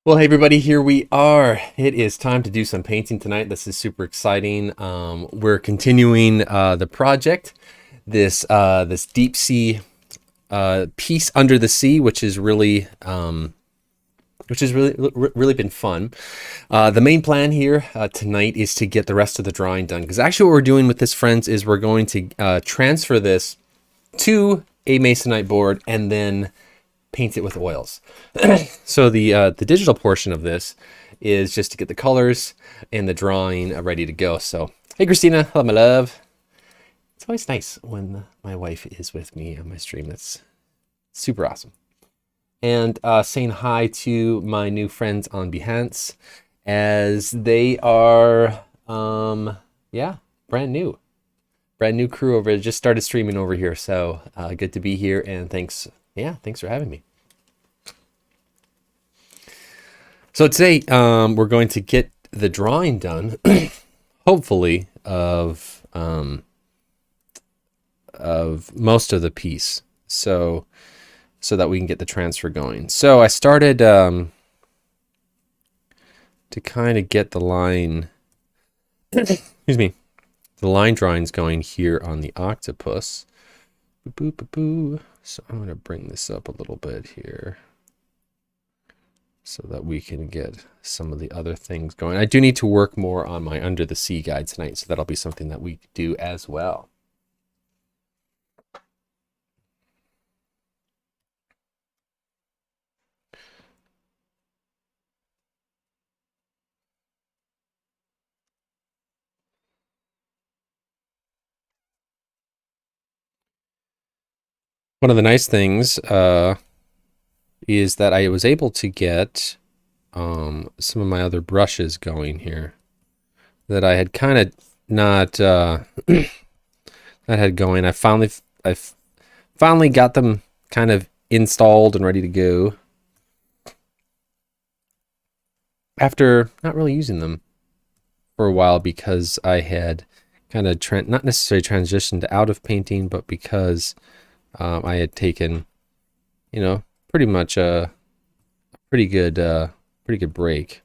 Well, hey everybody, here we are. It is time to do some painting tonight. This is super exciting. We're continuing the project, this deep sea piece under the sea, which is really been fun. The main plan here tonight is to get the rest of the drawing done. Because actually, what we're doing with this, friends, is we're going to transfer this to a masonite board and then paint it with oils. So the digital portion of this is just to get the colors and the drawing ready to go. So hey Christina, hello my love. It's always nice when my wife is with me on my stream. That's super awesome. And saying hi to my new friends on Behance, as they are yeah, brand new crew over, just started streaming over here. So good to be here, and thanks for having me. So today we're going to get the drawing done, hopefully of most of the piece, so that we can get the transfer going. So I started to kind of get the line, excuse me, the line drawings going here on the octopus. Boo, boo, boo. So I'm going to bring this up a little bit here, so that we can get some of the other things going. I do need to work more on my under the sea guide tonight, so that'll be something that we do as well. One of the nice things is that I was able to get some of my other brushes going here that I had kind of not that had going. I finally got them kind of installed and ready to go after not really using them for a while, because I had kind of not necessarily transitioned out of painting, but because I had taken, pretty much a pretty good break.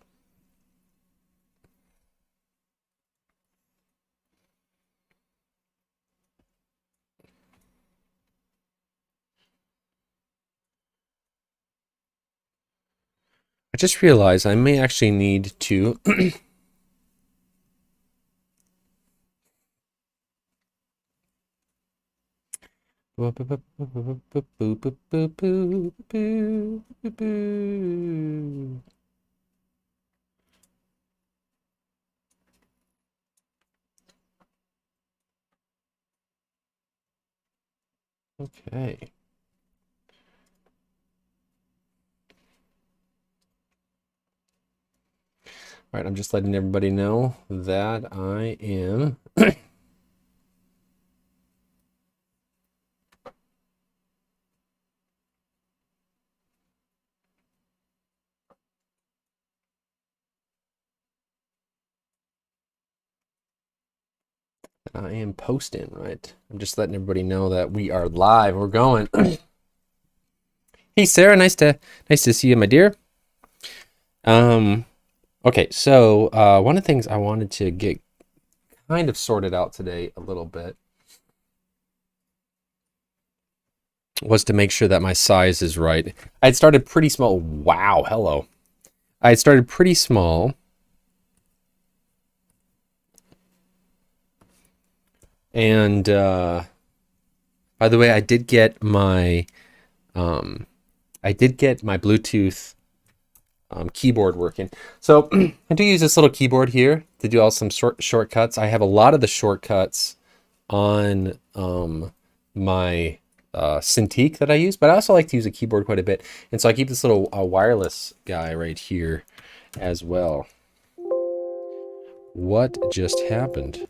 I just realized I may actually need to Okay. All right, I'm just letting everybody know that I am posting, right? I'm just letting everybody know that we are live. We're going. Hey Sarah, nice to see you, my dear. Okay, so one of the things I wanted to get kind of sorted out today a little bit was to make sure that my size is right. I had started pretty small. Wow, hello. I had started pretty small. And by the way, I did get my Bluetooth keyboard working. So I do use this little keyboard here to do all some shortcuts. I have a lot of the shortcuts on my Cintiq that I use, but I also like to use a keyboard quite a bit. And so I keep this little wireless guy right here as well. What just happened?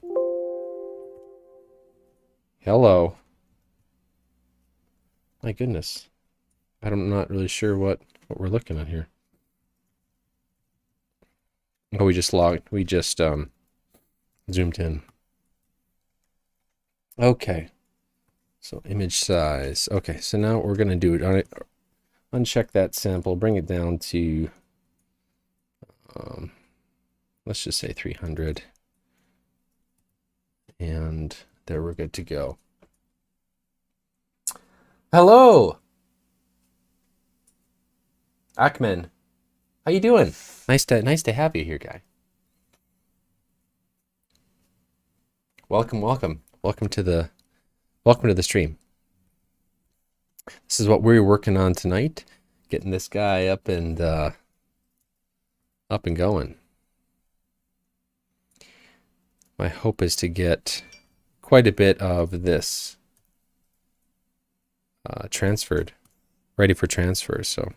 Hello. My goodness. I'm not really sure what we're looking at here. Oh, we just zoomed in. Okay. So image size. Okay, so now what we're gonna do it. Uncheck that sample, bring it down to let's just say 300. And there, we're good to go. Hello, Akman. How you doing? Nice to have you here, guy. Welcome to the stream. This is what we're working on tonight, getting this guy up and going. My hope is to get quite a bit of this transferred, ready for transfer. So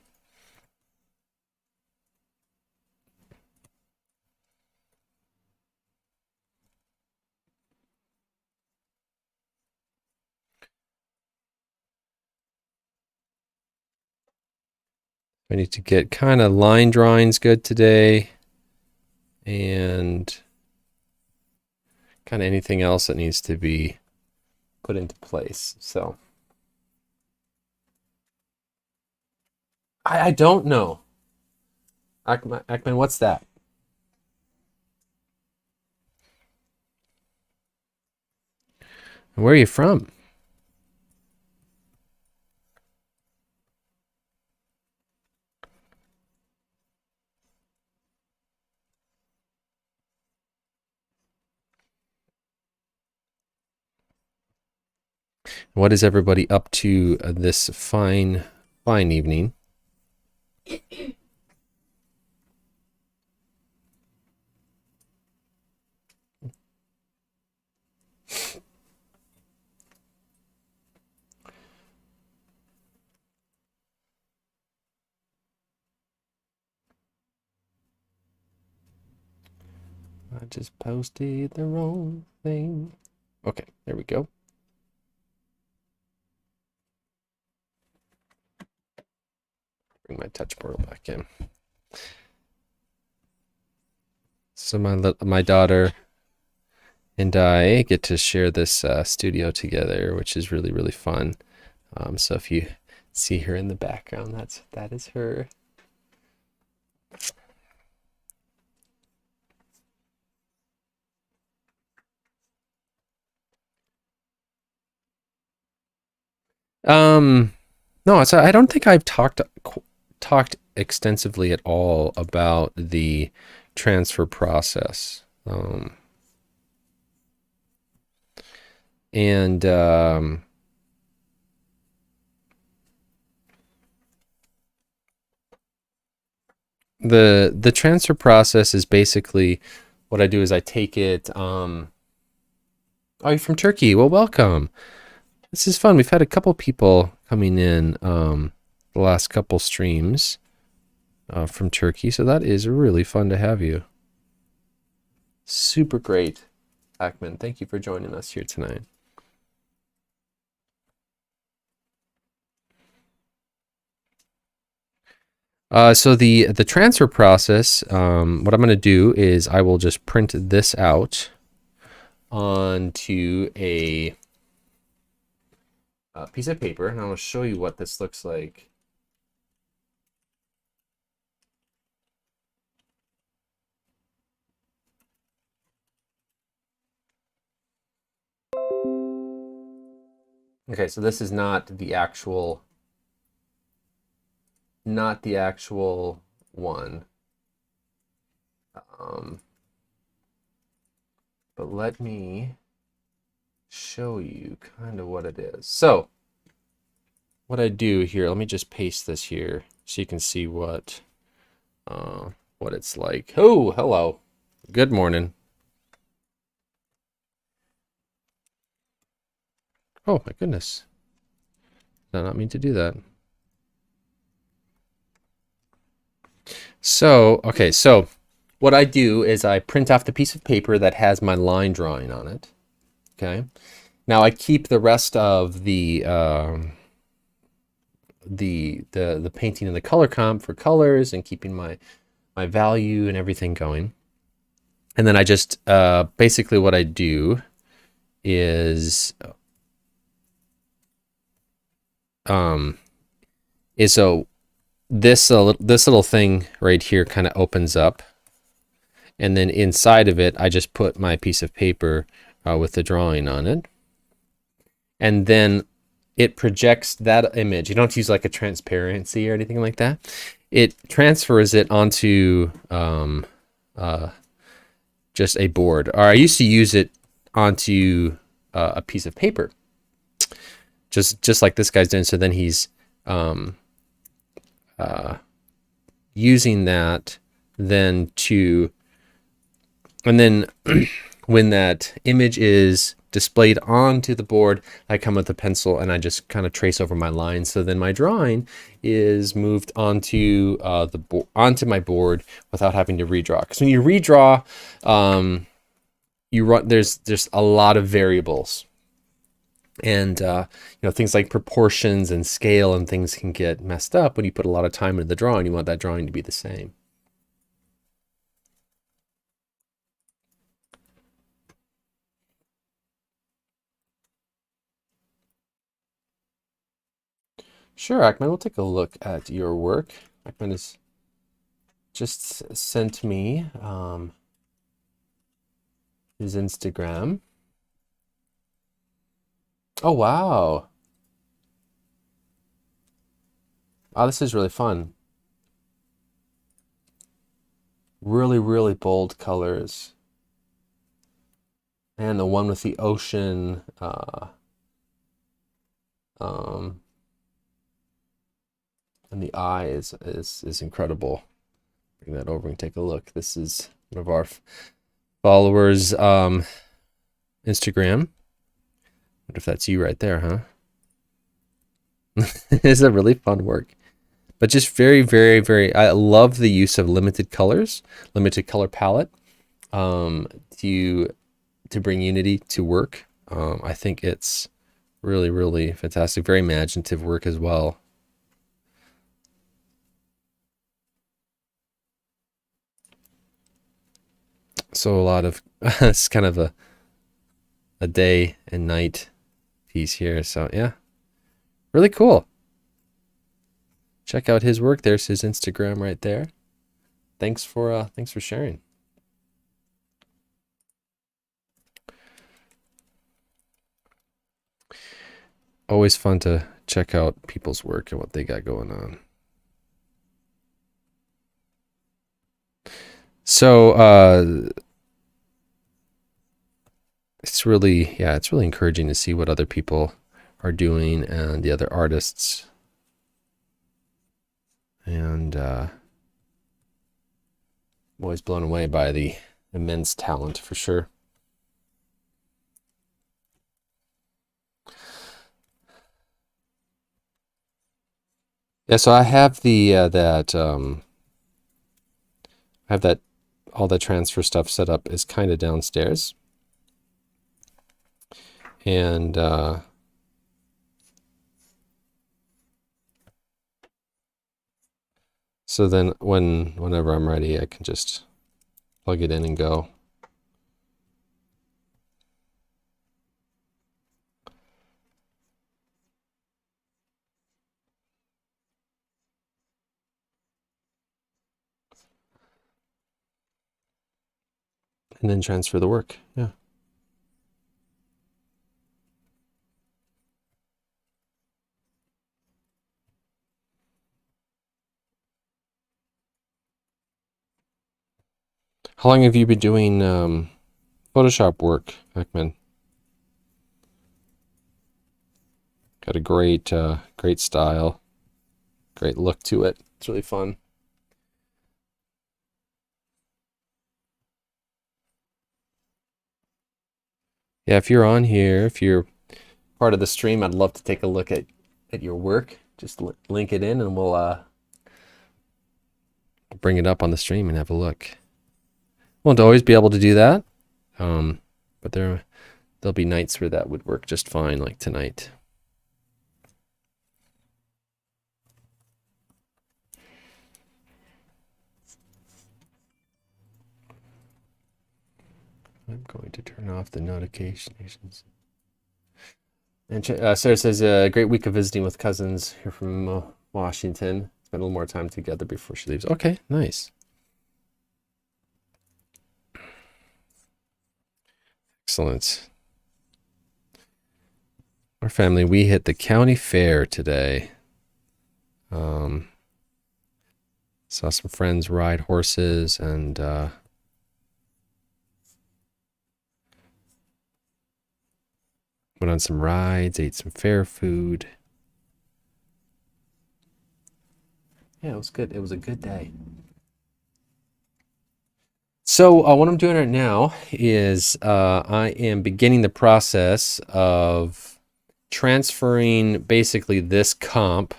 I need to get kind of line drawings good today, and kind of anything else that needs to be put into place. So I don't know. Akman, what's that? Where are you from? What is everybody up to this fine evening? I just posted the wrong thing. Okay, there we go. Bring my touch portal back in. So my daughter and I get to share this studio together, which is really, really fun. So if you see her in the background, that is her. No, so I don't think I've talked extensively at all about the transfer process. And the transfer process is basically what I do is I take it. Oh, you're from Turkey. Well, welcome. This is fun. We've had a couple people coming in the last couple streams from Turkey, so that is really fun to have you. Super great, Akman. Thank you for joining us here tonight. So the transfer process, what I'm going to do is I will just print this out onto a piece of paper, and I'll show you what this looks like. Okay, so this is not the actual one. But let me show you kind of what it is. So what I do here, let me just paste this here so you can see what it's like. Oh, hello. Good morning. Oh my goodness. Did I not mean to do that? So, okay, so what I do is I print off the piece of paper that has my line drawing on it. Okay. Now I keep the rest of the painting and the color comp for colors and keeping my value and everything going. And then I just basically what I do is so this little thing right here kind of opens up And then inside of it, I just put my piece of paper with the drawing on it. And then it projects that image. You don't have to use like a transparency or anything like that. It transfers it onto just a board. Or I used to use it onto a piece of paper, just like this guy's doing. So then he's using that then to, and then when that image is displayed onto the board, I come with a pencil and I just kind of trace over my lines. So then my drawing is moved onto onto my board without having to redraw. Because when you redraw, there's a lot of variables, and things like proportions and scale and things can get messed up when you put a lot of time into the drawing. You want that drawing to be the same. Sure, Ackman, we'll take a look at your work. Ackman has just sent me his Instagram. Oh, wow. Oh, this is really fun. Really, really bold colors. And the one with the ocean, and the eye is incredible. Bring that over and take a look. This is one of our followers' Instagram. Wonder if that's you right there, huh? It's a really fun work, but just very, very, very. I love the use of limited colors, limited color palette, to bring unity to work. I think it's really, really fantastic. Very imaginative work as well. So a lot of it's kind of a day and night piece here. So yeah, really cool. Check out his work. There's his Instagram right there. Thanks for sharing. Always fun to check out people's work and what they got going on. So it's really encouraging to see what other people are doing and the other artists. And I'm always blown away by the immense talent, for sure. Yeah, so I have the all the transfer stuff set up is kind of downstairs. And so then whenever I'm ready, I can just plug it in and go. And then transfer the work. Yeah. How long have you been doing Photoshop work, Ackman? Got a great style, great look to it. It's really fun. Yeah, if you're on here, if you're part of the stream, I'd love to take a look at your work. Just link it in and we'll bring it up on the stream and have a look. Won't always be able to do that, but there'll be nights where that would work just fine, like tonight. I'm going to turn off the notifications. And Sarah says, a great week of visiting with cousins here from Washington. Spend a little more time together before she leaves. Okay, nice. Excellent. Our family, we hit the county fair today. Saw some friends ride horses and went on some rides, ate some fair food. Yeah, it was good. It was a good day. So what I'm doing right now is I am beginning the process of transferring basically this comp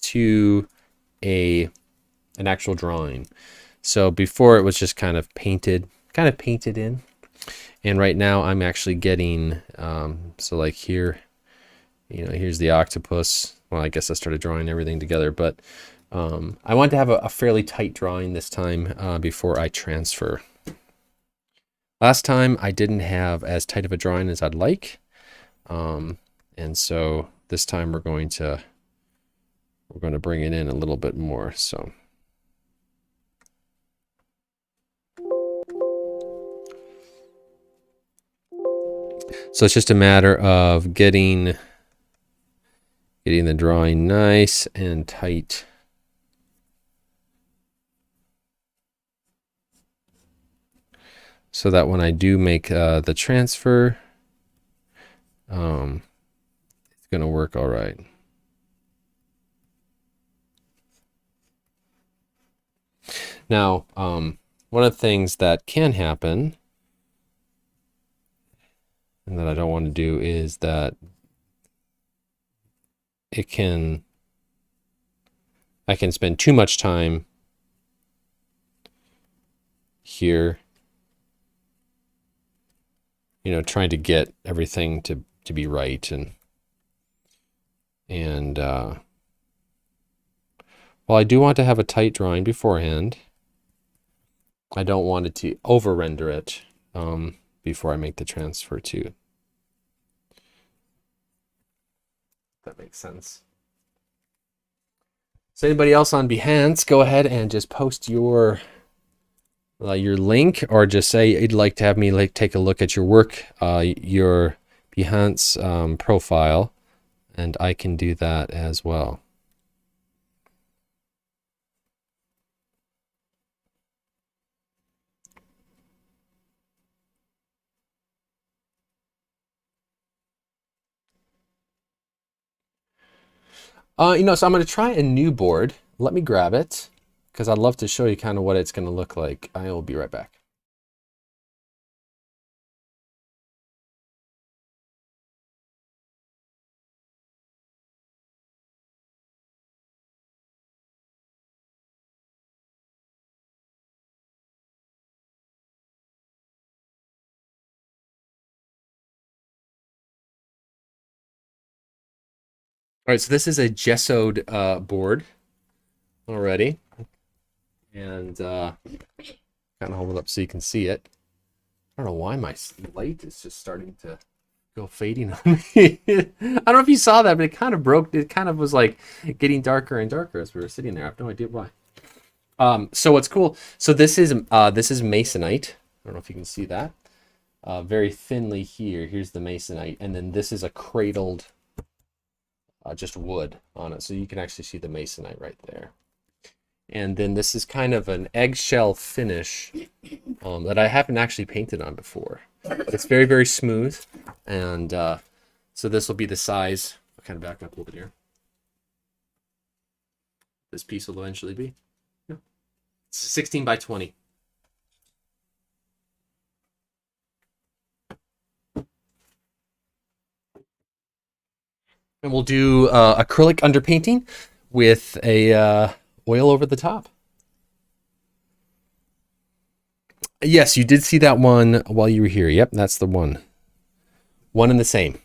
to an actual drawing. So before it was just kind of painted in. And right now I'm actually getting, so like here, here's the octopus. Well, I guess I started drawing everything together, but I want to have a fairly tight drawing this time before I transfer. Last time I didn't have as tight of a drawing as I'd like. And so this time we're going to bring it in a little bit more. So it's just a matter of getting the drawing nice and tight. So that when I do make the transfer, it's going to work all right. Now, one of the things that can happen and that I don't want to do is that I can spend too much time here, trying to get everything to be right and while I do want to have a tight drawing beforehand, I don't want it to over render it before I make the transfer too. That makes sense. So anybody else on Behance, go ahead and just post your link, or just say you'd like to have me take a look at your work, your Behance profile, and I can do that as well. So I'm going to try a new board. Let me grab it because I'd love to show you kind of what it's going to look like. I will be right back. All right, so this is a gessoed board already, and kind of hold it up so you can see it. I don't know why my light is just starting to go fading on me. I don't know if you saw that, but it kind of broke. It kind of was like getting darker and darker as we were sitting there. I have no idea why. So what's cool? So this is masonite. I don't know if you can see that. Very thinly here. Here's the masonite, and then this is a cradled, just wood on it, so you can actually see the masonite right there. And then this is kind of an eggshell finish that I haven't actually painted on before. But it's very, very smooth, and so this will be the size. I'll kind of back up a little bit here. This piece will eventually be. Yeah. It's 16 by 20. And we'll do acrylic underpainting with a oil over the top. Yes, you did see that one while you were here. Yep, that's the one. One and the same.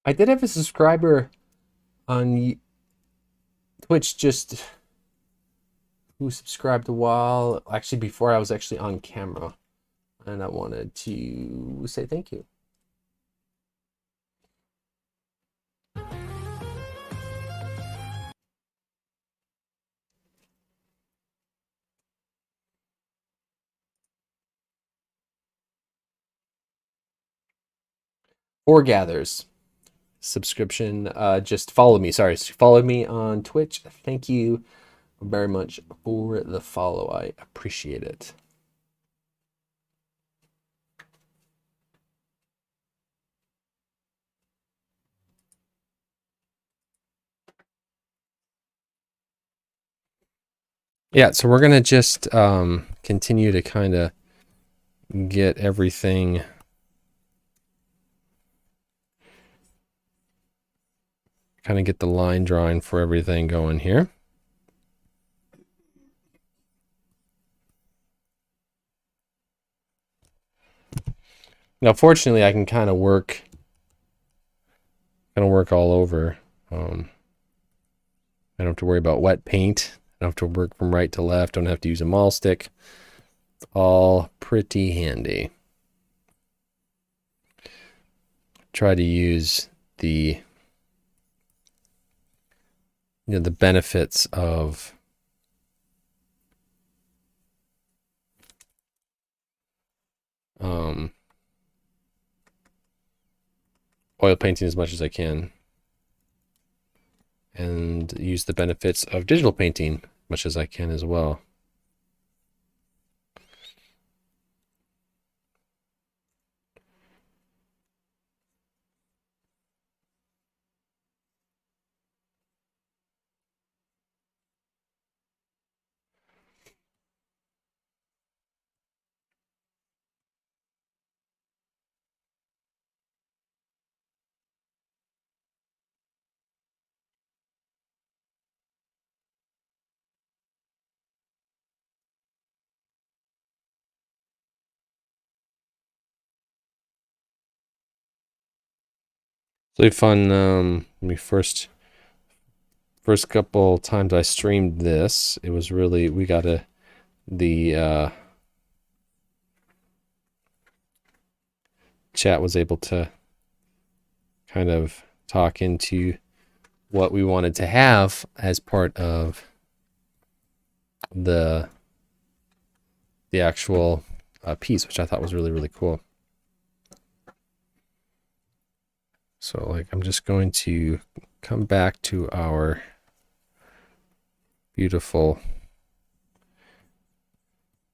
I did have a subscriber on Twitch just who subscribed a while, actually before I was actually on camera, and I wanted to say thank you. Gathers subscription. Just follow me. Sorry, follow me on Twitch. Thank you very much for the follow. I appreciate it. Yeah, so we're gonna just continue to kind of get everything get the line drawing for everything going here. Now, fortunately, I can kind of work all over. I don't have to worry about wet paint. I don't have to work from right to left. Don't have to use a maul stick. It's all pretty handy. Try to use the the benefits of oil painting as much as I can, and use the benefits of digital painting as much as I can as well. It's really fun. When we first couple times I streamed this, it was really, we got the chat was able to kind of talk into what we wanted to have as part of the actual piece, which I thought was really, really cool. So like, I'm just going to come back to our beautiful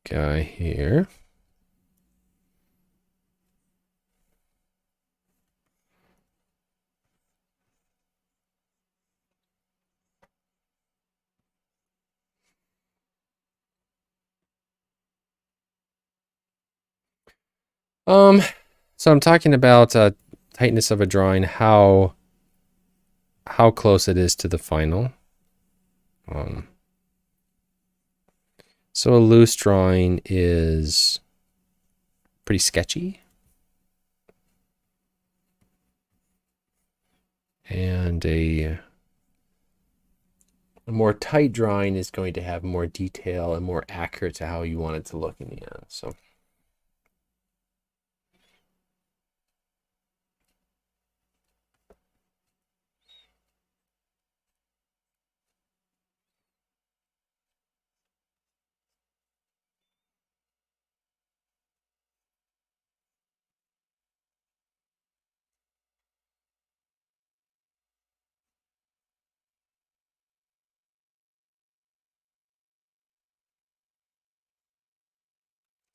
guy here. So I'm talking about tightness of a drawing, how close it is to the final. So a loose drawing is pretty sketchy. And a more tight drawing is going to have more detail and more accurate to how you want it to look in the end.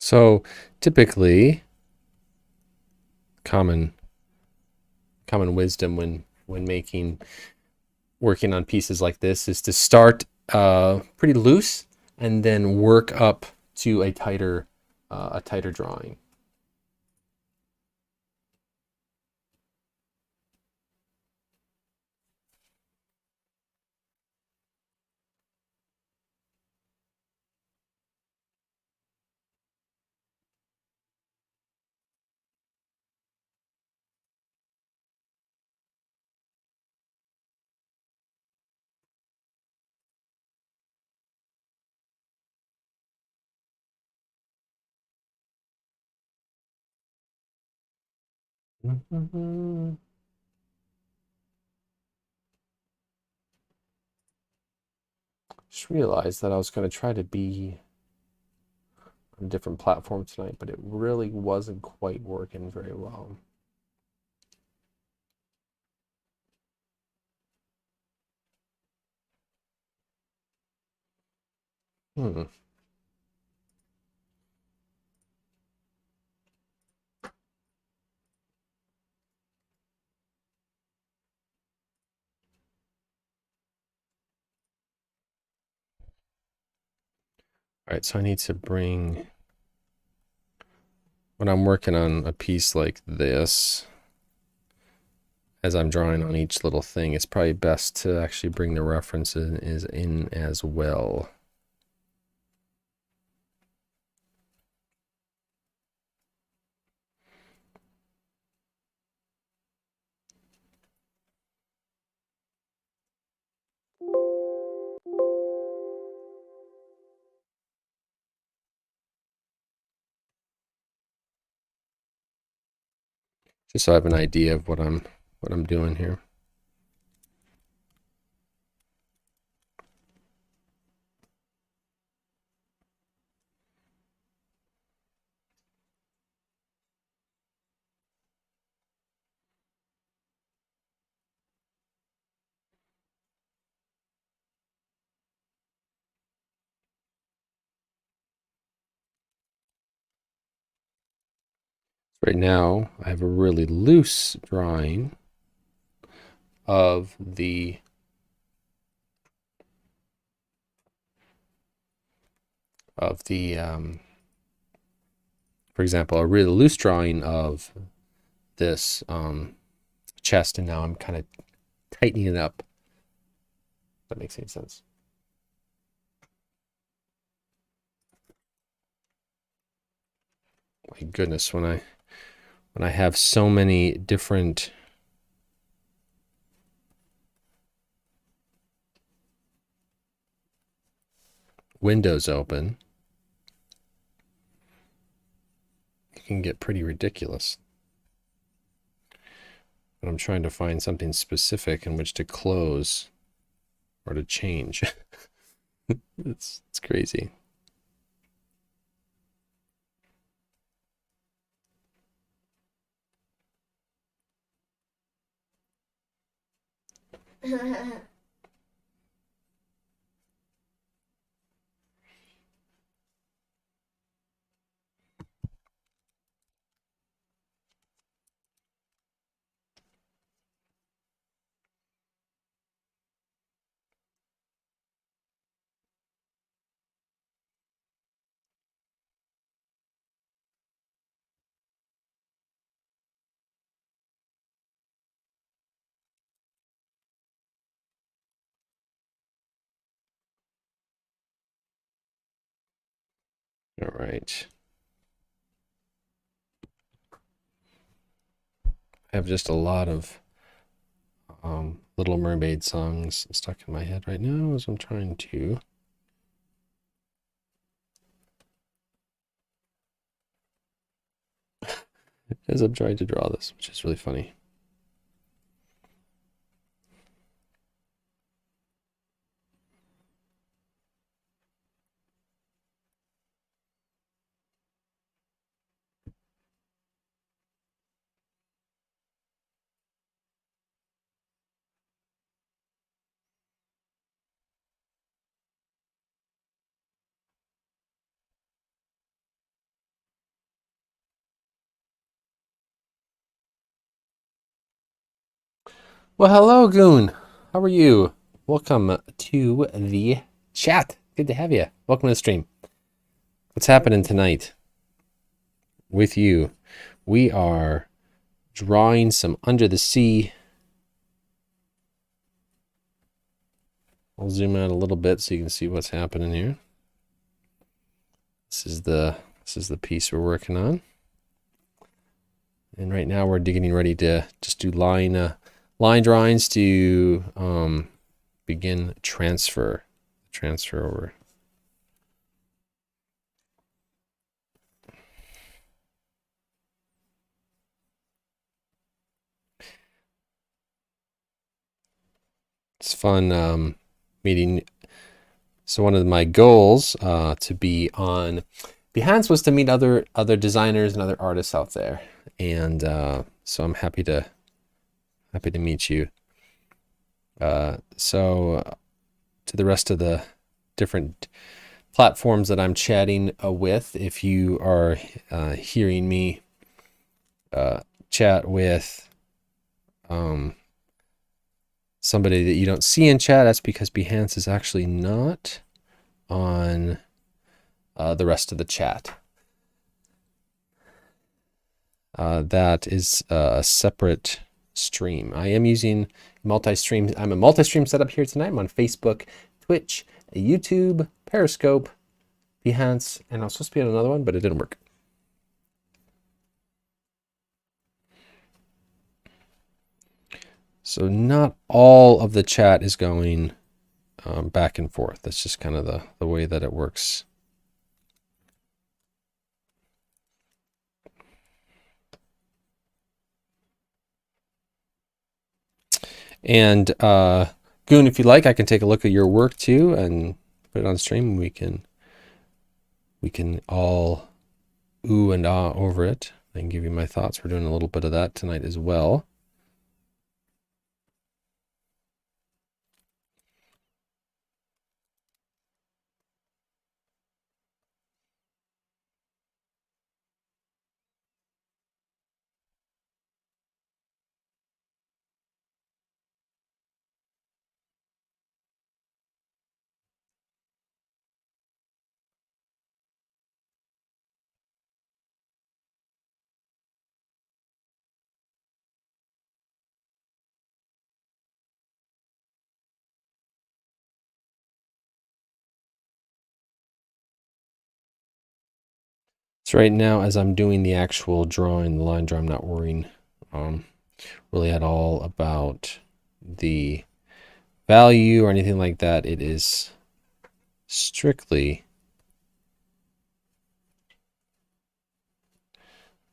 So typically common wisdom when working on pieces like this is to start pretty loose and then work up to a tighter drawing. Just realized that I was going to try to be on a different platform tonight, but it really wasn't quite working very well. Hmm. All right, so I need to bring, when I'm working on a piece like this, as I'm drawing on each little thing, it's probably best to actually bring the references in as well. Just so I have an idea of what I'm doing here. Right now, I have a really loose drawing of the for example, a really loose drawing of this chest, and now I'm kind of tightening it up. If that makes any sense. My goodness, when I have so many different windows open, it can get pretty ridiculous. But I'm trying to find something specific in which to close or to change. It's crazy. All right. I have just a lot of Little Mermaid songs stuck in my head right now as I'm trying to draw this, which is really funny. Well, hello, Goon. How are you? Welcome to the chat. Good to have you. Welcome to the stream. What's happening tonight with you? We are drawing some under the sea. I'll zoom out a little bit so you can see what's happening here. This is the piece we're working on. And right now we're getting ready to just do line drawings to begin transfer over. It's fun meeting. So one of my goals to be on Behance was to meet other designers and other artists out there, and so I'm happy to meet you. So to the rest of the different platforms that I'm chatting with, if you are hearing me chat with somebody that you don't see in chat, that's because Behance is actually not on the rest of the chat. That is a separate stream. I am using multi-stream. I'm a multi-stream setup here tonight. I'm on Facebook, Twitch, YouTube, Periscope, Behance, and I was supposed to be on another one, but it didn't work. So not all of the chat is going back and forth. That's just kind of the way that it works. And Goon, if you like, I can take a look at your work too and put it on stream. We can all ooh and ah over it. I can give you my thoughts. We're doing a little bit of that tonight as well. So right now, as I'm doing the actual drawing, the line draw, I'm not worrying really at all about the value or anything like that. It is strictly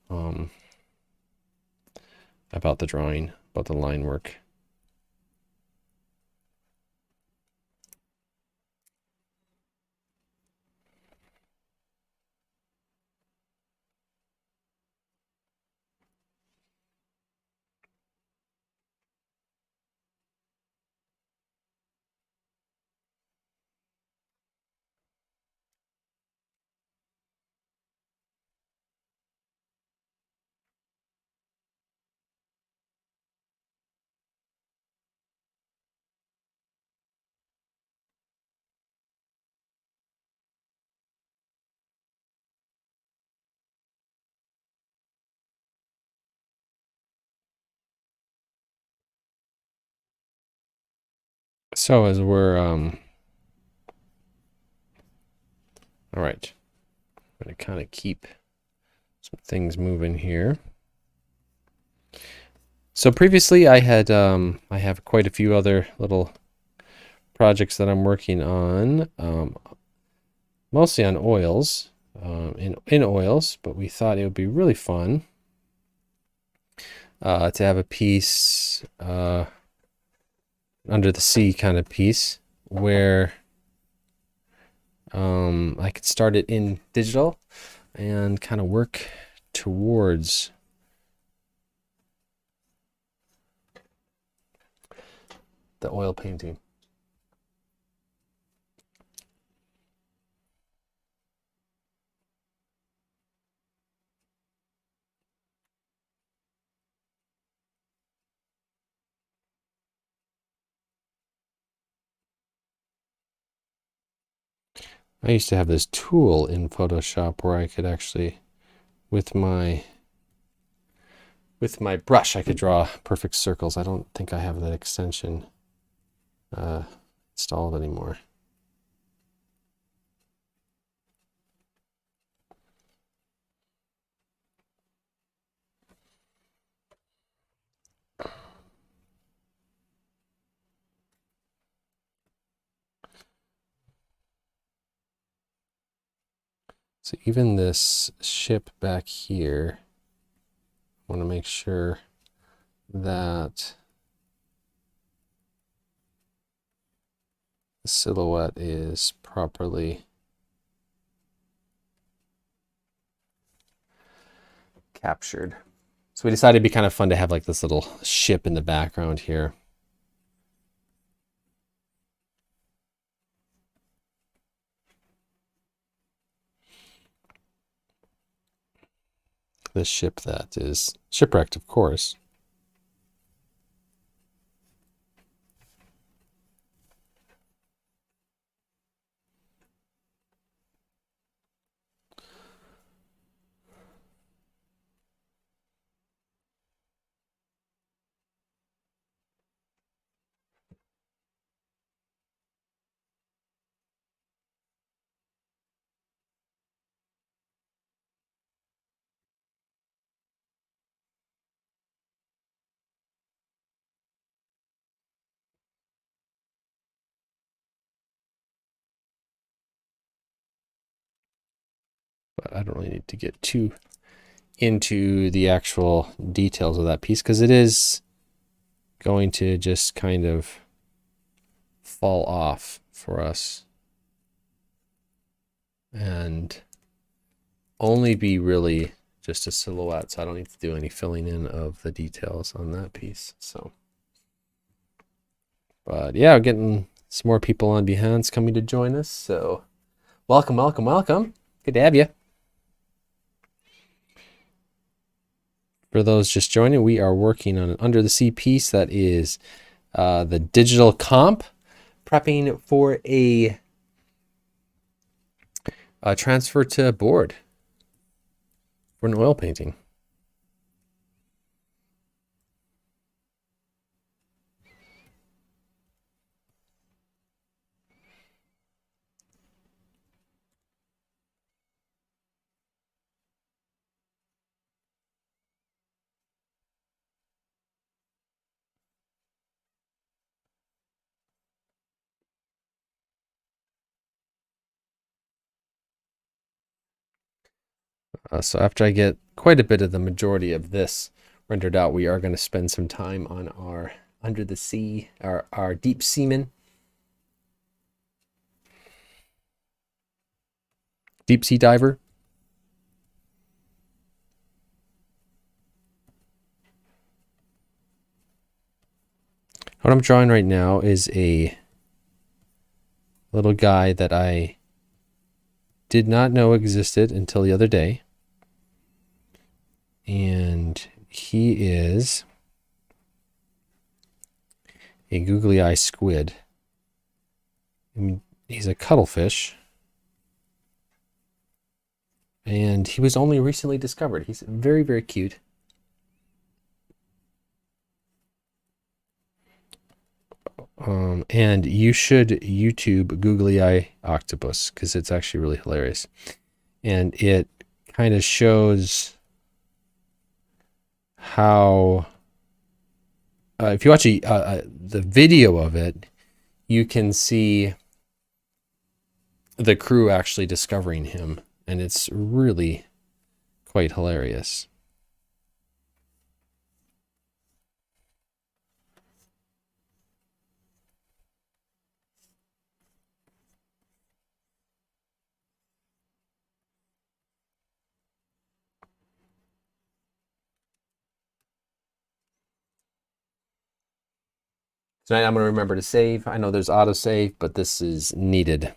about the drawing, about the line work. So as we're all right, I'm going to kind of keep some things moving here. So previously I had I have quite a few other little projects that I'm working on, mostly on oils, in oils, but we thought it would be really fun to have a piece under the sea kind of piece where I could start it in digital and kind of work towards the oil painting. I used to have this tool in Photoshop where I could actually, with my brush, I could draw perfect circles. I don't think I have that extension installed anymore. So even this ship back here, I want to make sure that the silhouette is properly captured. So we decided it'd be kind of fun to have like this little ship in the background here. This ship that is shipwrecked, of course. But I don't really need to get too into the actual details of that piece because it is going to just kind of fall off for us and only be really just a silhouette, so I don't need to do any filling in of the details on that piece. So, but yeah, getting some more people on Behance coming to join us, so welcome, welcome, welcome. Good to have you. For those just joining, we are working on an under the sea piece that is the digital comp, prepping for a transfer to board for an oil painting. So after I get quite a bit of the majority of this rendered out, we are going to spend some time on our under the sea, our deep seaman. Deep sea diver. What I'm drawing right now is a little guy that I did not know existed until the other day. And he is a googly eye squid. I mean, he's a cuttlefish. And he was only recently discovered. He's very, very cute. And you should YouTube googly eye octopus because it's actually really hilarious. And it kind of shows how, if you watch the video of it, you can see the crew actually discovering him. And it's really quite hilarious. Tonight I'm going to remember to save. I know there's autosave, but this is needed.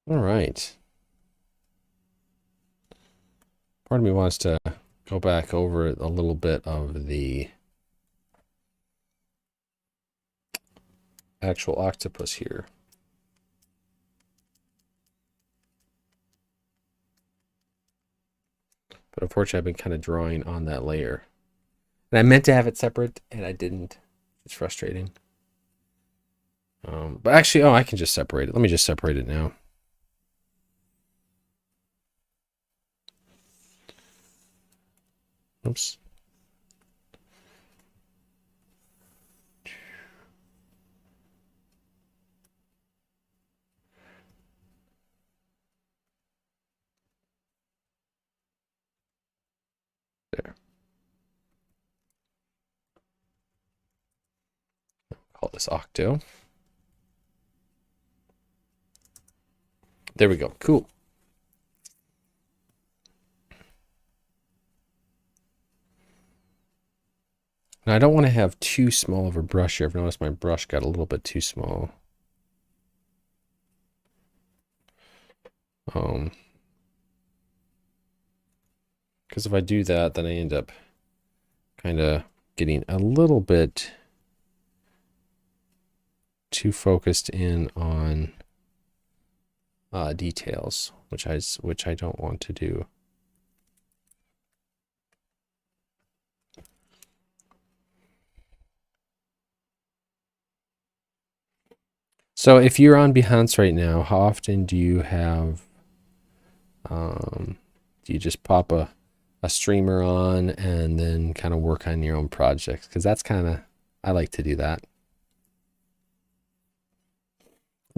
All right. Part of me wants to go back over a little bit of the actual octopus here. But unfortunately, I've been kind of drawing on that layer. And I meant to have it separate, and I didn't. It's frustrating. But actually, I can just separate it. Let me just separate it now. Oops. Call this Octo. There we go. Cool. Now I don't want to have too small of a brush here. I've noticed my brush got a little bit too small. Because if I do that, then I end up kind of getting a little bit too focused in on details, which I don't want to do. So if you're on Behance right now, how often do you have, do you just pop a streamer on and then kind of work on your own projects? Because that's kind of, I like to do that.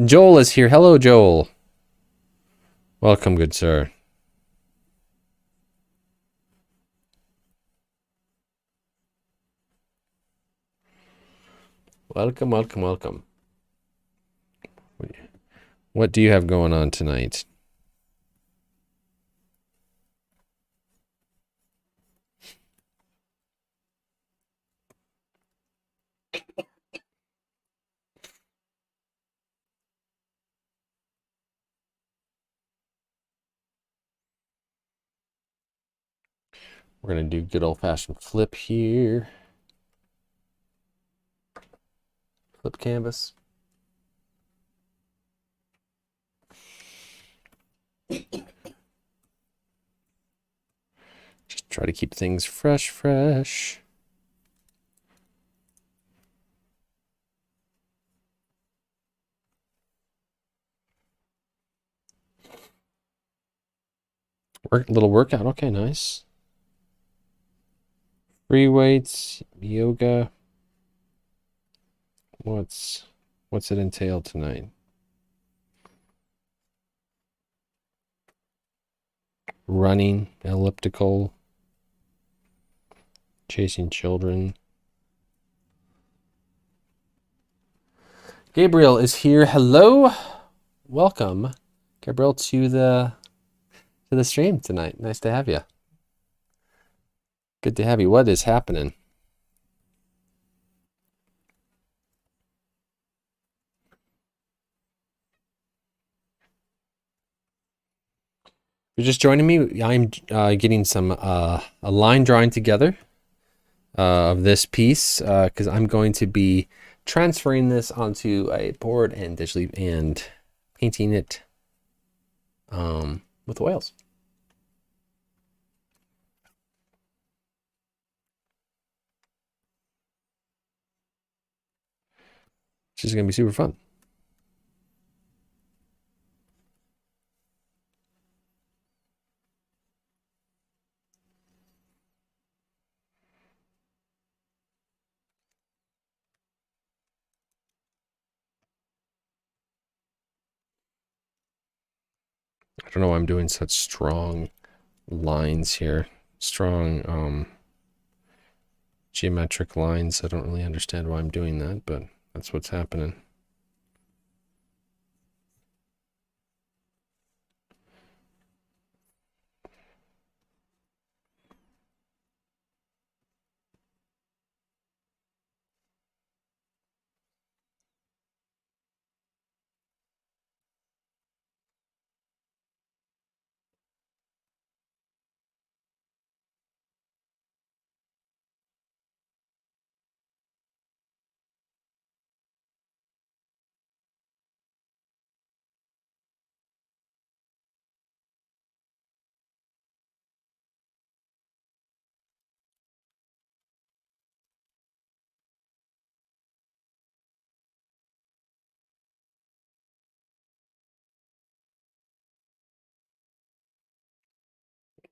Joel is here. Hello, Joel. Welcome, good sir. Welcome, welcome, welcome. What do you have going on tonight? We're going to do good old-fashioned flip here. Flip canvas. Just try to keep things fresh. Little workout. Okay, nice. Free weights, yoga. What's it entail tonight? Running, elliptical, chasing children. Gabriel is here. Hello. Welcome, Gabriel, to the stream tonight. Nice to have you. Good to have you. What is happening? You're just joining me. I'm getting some a line drawing together of this piece because I'm going to be transferring this onto a board and digitally and painting it with oils. Which is going to be super fun. I don't know why I'm doing such strong lines here. Strong geometric lines. I don't really understand why I'm doing that, but that's what's happening.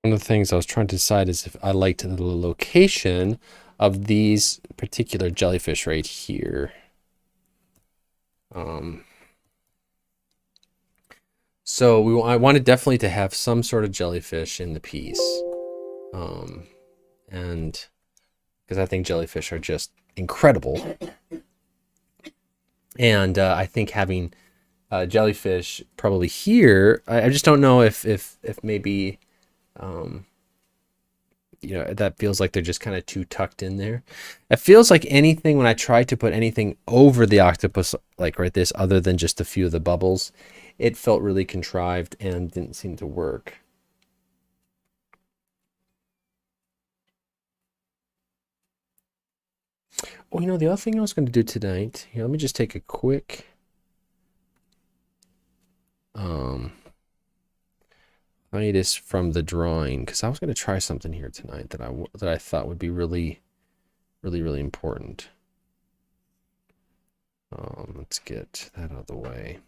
One of the things I was trying to decide is if I liked the location of these particular jellyfish right here. So I wanted definitely to have some sort of jellyfish in the piece. And because I think jellyfish are just incredible. And I think having jellyfish probably here, I just don't know if maybe that feels like they're just kind of too tucked in there. It feels like anything when I try to put anything over the octopus, like right this, other than just a few of the bubbles, it felt really contrived and didn't seem to work. Oh, the other thing I was going to do tonight, here, let me just take a quick hiatus from the drawing, because I was going to try something here tonight that I thought would be really, really, really important. Let's get that out of the way.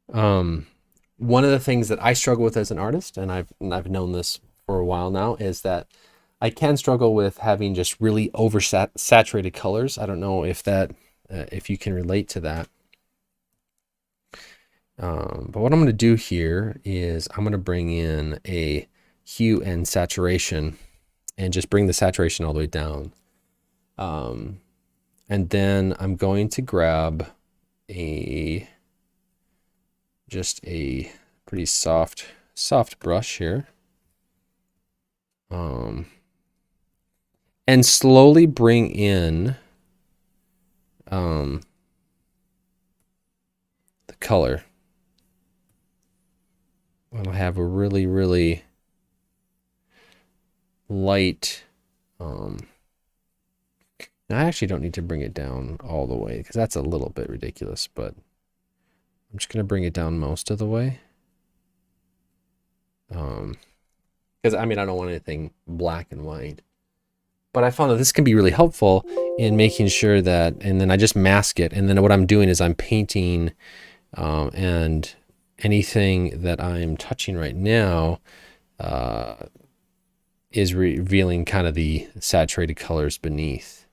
One of the things that I struggle with as an artist, and I've known this for a while now, is that I can struggle with having just really saturated colors. I don't know if if you can relate to that. But what I'm going to do here is I'm going to bring in a hue and saturation and just bring the saturation all the way down. And then I'm going to grab just a pretty soft brush here. And slowly bring in the color. I'll have a really, really light, now I actually don't need to bring it down all the way because that's a little bit ridiculous, but I'm just going to bring it down most of the way. Because I don't want anything black and white. But I found that this can be really helpful in making sure that, and then I just mask it. And then what I'm doing is I'm painting, and anything that I'm touching right now is revealing kind of the saturated colors beneath.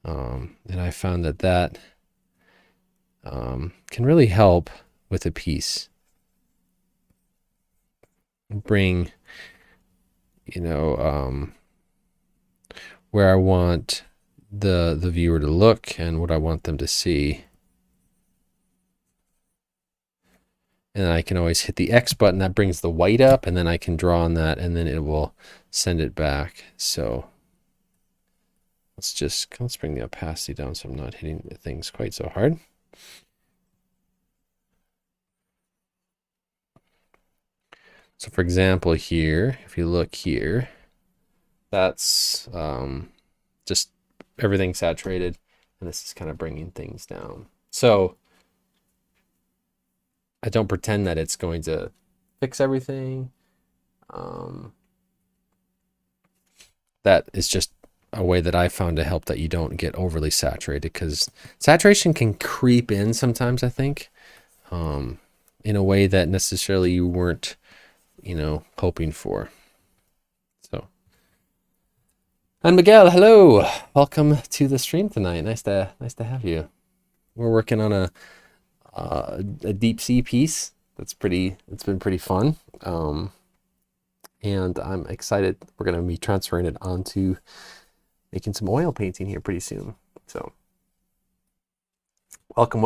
And I found that can really help with a piece. Bring, where I want the viewer to look and what I want them to see. And I can always hit the X button, that brings the white up, and then I can draw on that, and then it will send it back. So let's bring the opacity down so I'm not hitting the things quite so hard. So for example here, if you look here, that's just everything saturated, and this is kind of bringing things down. So I don't pretend that it's going to fix everything. That is just a way that I found to help that you don't get overly saturated, because saturation can creep in sometimes, I think, in a way that necessarily you weren't, hoping for. So, and Miguel, hello, welcome to the stream tonight. Nice to have you. We're working on a deep sea piece it's been pretty fun, and I'm excited. We're going to be transferring it onto making some oil painting here pretty soon. So welcome.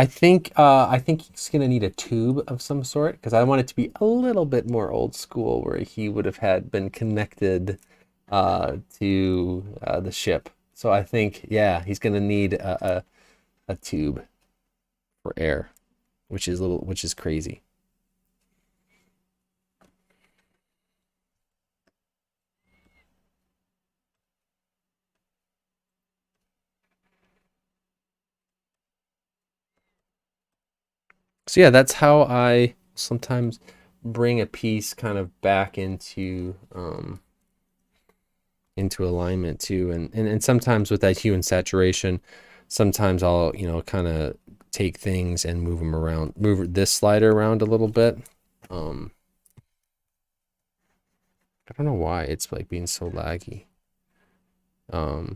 I think he's gonna need a tube of some sort, because I want it to be a little bit more old school, where he would have had been connected to the ship. So I think, yeah, he's gonna need a tube for air, which is crazy. So yeah, that's how I sometimes bring a piece kind of back into alignment too, and sometimes with that hue and saturation, sometimes I'll kind of take things and move them around, move this slider around a little bit. I don't know why it's like being so laggy. On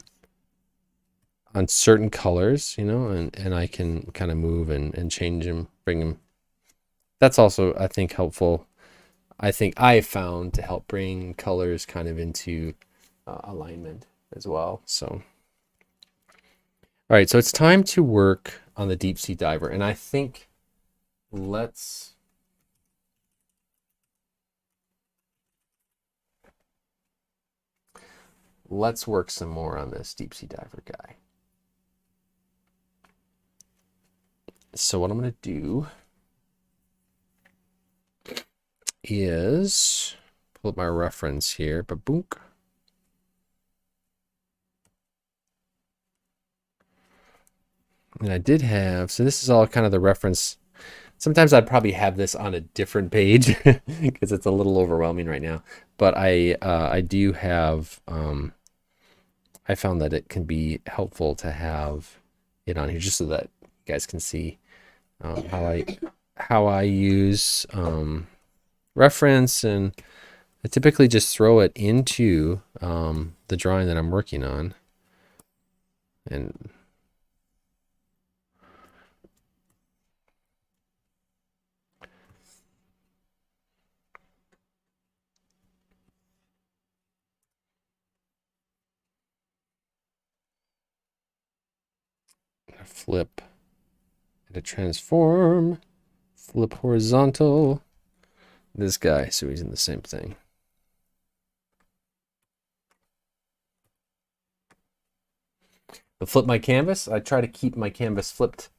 certain colors, you know, and I can kind of move and change them, bring them. That's also, I think, helpful. I think I found to help bring colors kind of into alignment as well. So, all right, so it's time to work on the deep sea diver, and I think let's work some more on this deep sea diver guy. So what I'm going to do is pull up my reference here, baboonk. And I did have, so this is all kind of the reference. Sometimes I'd probably have this on a different page because it's a little overwhelming right now. But I do have, I found that it can be helpful to have it on here just so that you guys can see how I use reference, and I typically just throw it into the drawing that I'm working on. And flip and a transform, flip horizontal. This guy, so he's in the same thing. But flip my canvas. I try to keep my canvas flipped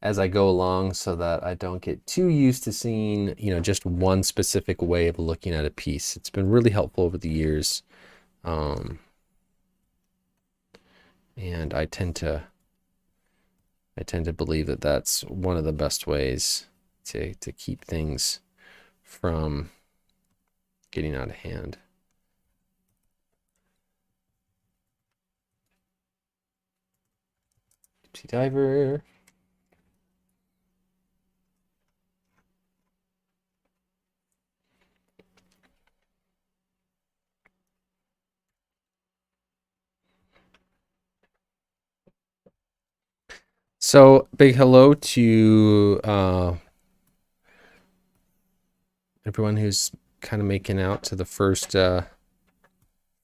as I go along so that I don't get too used to seeing, you know, just one specific way of looking at a piece. It's been really helpful over the years. And I tend to believe that that's one of the best ways to keep things from getting out of hand. Deep sea diver. So big hello to everyone who's kind of making out to the first time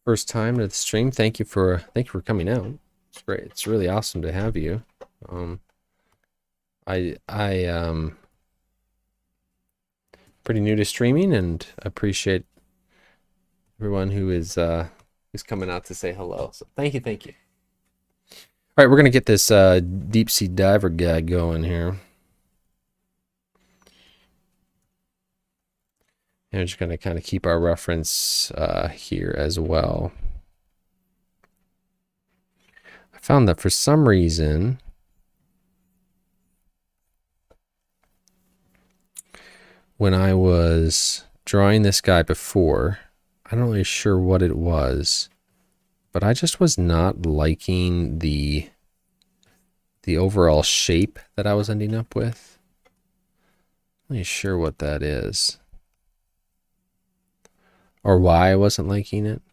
to the stream. Thank you for coming out. It's great. It's really awesome to have you. I pretty new to streaming, and appreciate everyone who is who's coming out to say hello. So thank you. All right, we're gonna get this deep sea diver guy going here. And we're just gonna kind of keep our reference here as well. I found that for some reason, when I was drawing this guy before, I'm not really sure what it was, but I just was not liking the overall shape that I was ending up with. I'm not really sure what that is, or why I wasn't liking it.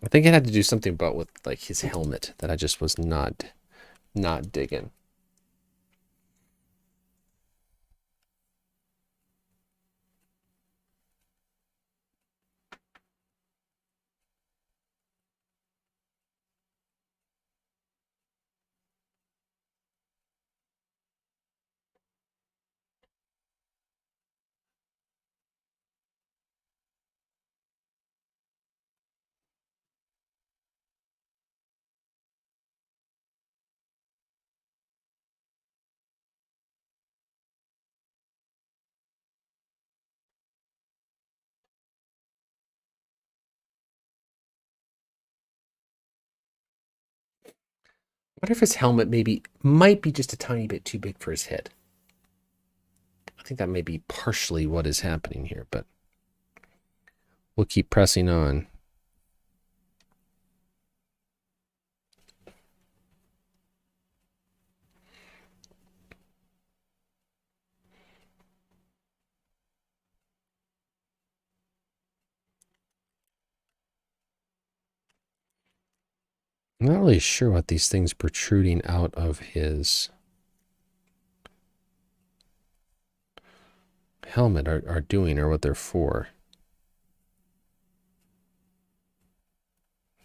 I think it had to do something about with like his helmet that I just was not digging. I wonder if his helmet might be just a tiny bit too big for his head. I think that may be partially what is happening here, but we'll keep pressing on. I'm not really sure what these things protruding out of his helmet are doing or what they're for.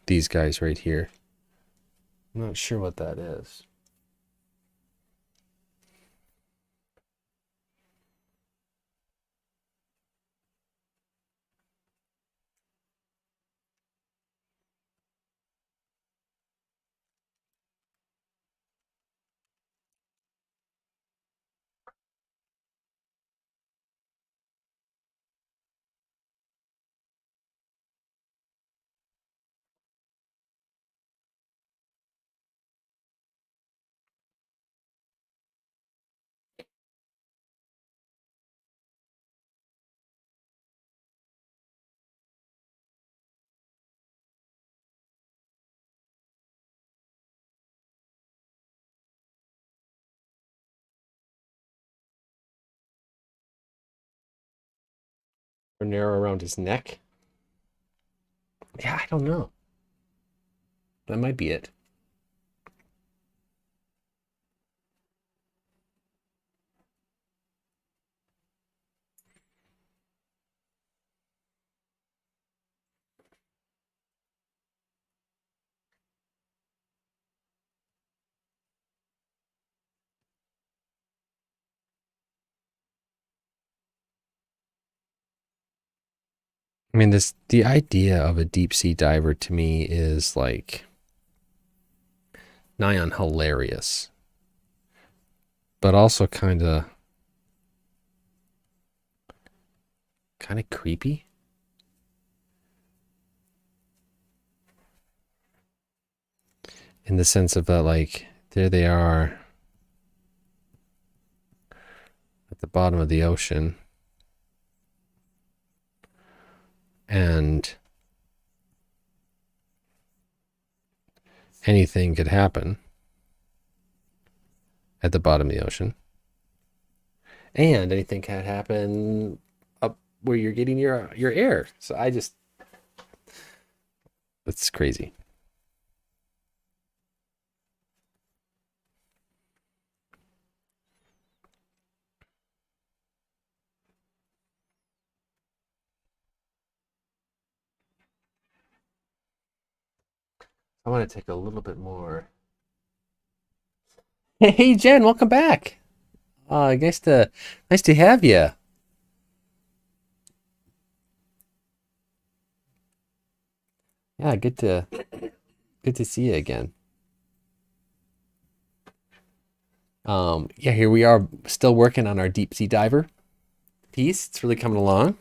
These guys right here. I'm not sure what that is. Or narrow around his neck. Yeah, I don't know. That might be it. I mean, the idea of a deep sea diver to me is like nigh on hilarious, but also kind of creepy in the sense of that, like, there they are at the bottom of the ocean, and anything could happen at the bottom of the ocean, and anything can happen up where you're getting your air. So it's crazy. I want to take a little bit more. Hey Jen, welcome back. Nice to have you. Yeah, good to see you again. Yeah, here we are, still working on our deep sea diver piece. It's really coming along.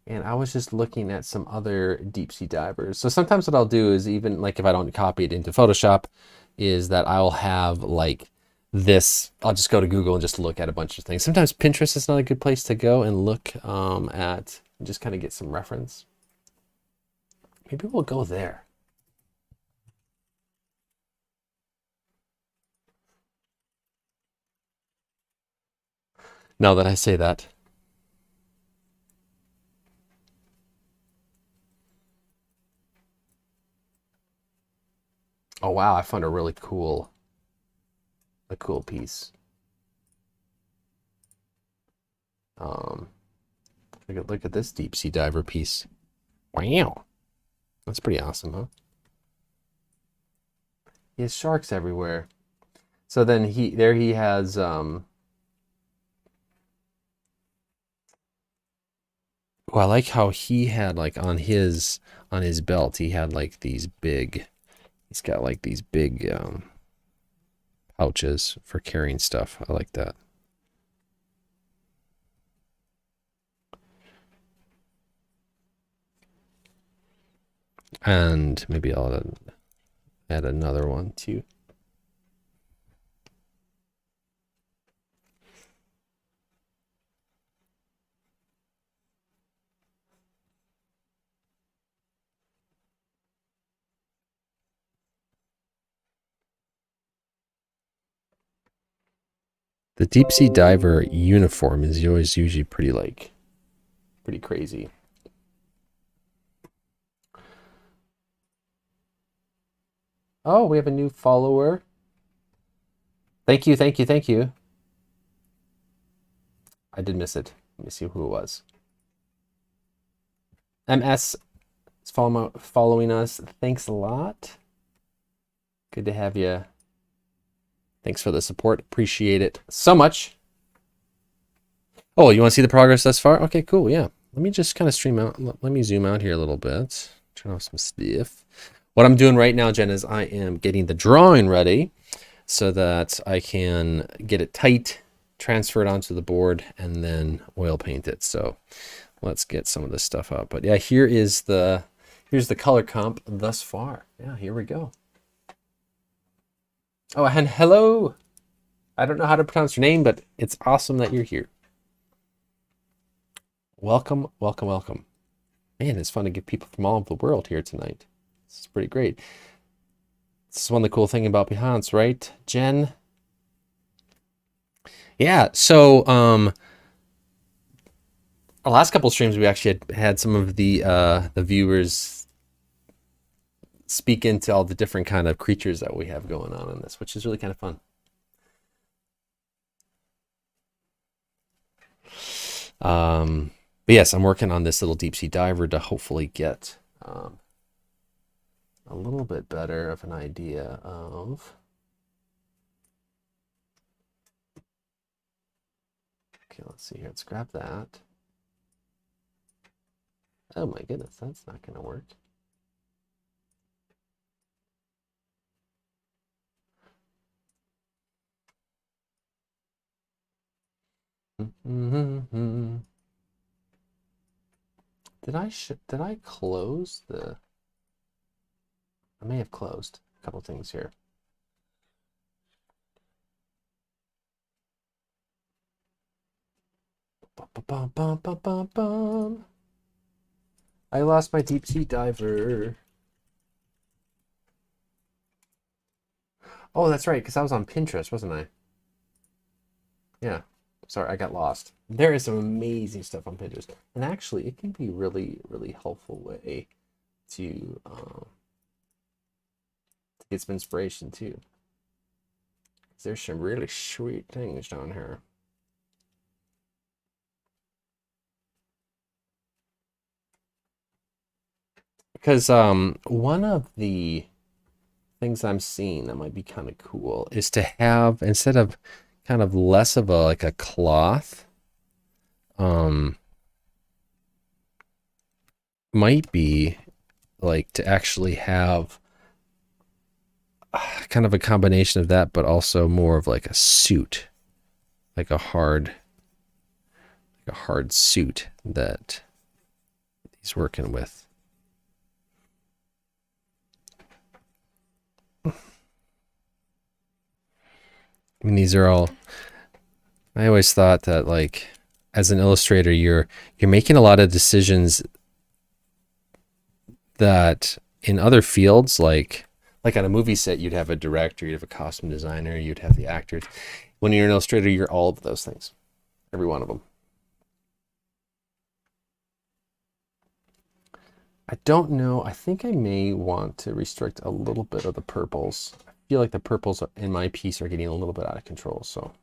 And I was just looking at some other deep sea divers. So sometimes what I'll do is, even like if I don't copy it into Photoshop, is that I'll have like this. I'll just go to Google and just look at a bunch of things. Sometimes Pinterest is not a good place to go and look at, just kind of get some reference. Maybe we'll go there. Now that I say that. Oh wow, I found a cool piece. Um, look at this deep sea diver piece. Wow, that's pretty awesome, huh? He has sharks everywhere. So then he has well, I like how he had like on his belt he had like these big, he's got like these big pouches for carrying stuff. I like that. And maybe I'll add another one too. The deep sea diver uniform is always usually pretty crazy. Oh, we have a new follower. Thank you, thank you, thank you. I did miss it. Let me see who it was. MS is following us. Thanks a lot. Good to have you. Thanks for the support. Appreciate it so much. Oh, you want to see the progress thus far? Okay, cool. Yeah. Let me just kind of stream out. Let me zoom out here a little bit. Turn off some stuff. What I'm doing right now, Jen, is I am getting the drawing ready so that I can get it tight, transfer it onto the board, and then oil paint it. So let's get some of this stuff up. But yeah, here's the color comp thus far. Yeah, here we go. Oh, and hello. I don't know how to pronounce your name, but it's awesome that you're here. Welcome, welcome, welcome. Man, it's fun to get people from all over the world here tonight. This is pretty great. This is one of the cool things about Behance, right, Jen? Yeah, so our last couple streams we actually had some of the viewers speak into all the different kind of creatures that we have going on in this, which is really kind of fun. But yes, I'm working on this little deep sea diver to hopefully get a little bit better of an idea of. Okay, let's see here. Let's grab that. Oh my goodness, that's not going to work. Did I close the? I may have closed a couple things here. Bum, bum, bum, bum, bum. I lost my deep sea diver. Oh, that's right, because I was on Pinterest, wasn't I? Yeah. Sorry, I got lost. There is some amazing stuff on Pinterest. And actually, it can be really, really helpful way to get some inspiration too. There's some really sweet things down here. Because one of the things I'm seeing that might be kind of cool is to have, instead of kind of less of a like a cloth, might be like to actually have kind of a combination of that, but also more of like a suit, like a hard suit that he's working with. I mean, these are all, I always thought that like as an illustrator, you're making a lot of decisions that in other fields, like on a movie set, you'd have a director, you'd have a costume designer, you'd have the actors. When you're an illustrator, you're all of those things, every one of them. I don't know. I think I may want to restrict a little bit of the purples. I feel like the purples in my piece are getting a little bit out of control, so.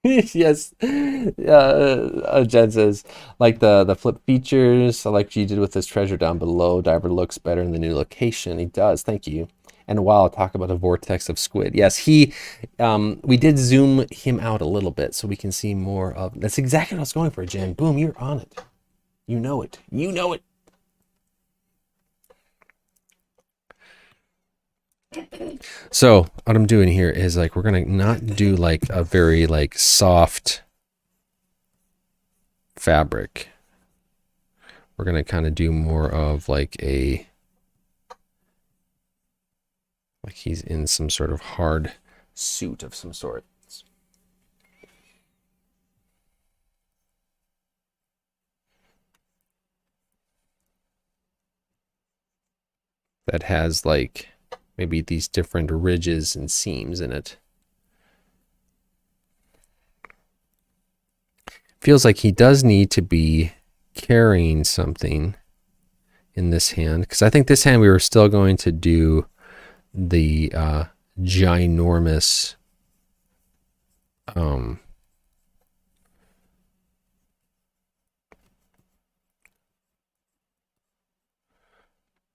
Yes. Jen says, like the flip features, I like what you did with this treasure down below. Diver looks better in the new location. He does. Thank you. And wow, talk about a vortex of squid. Yes, we did zoom him out a little bit so we can see more of. That's exactly what I was going for, Jen. Boom, you're on it. You know it. You know it. So what I'm doing here is like we're gonna not do like a very like soft fabric. We're gonna kind of do more of like he's in some sort of hard suit of some sort. that has like maybe these different ridges and seams in it. Feels like he does need to be carrying something in this hand, because I think this hand we were still going to do the ginormous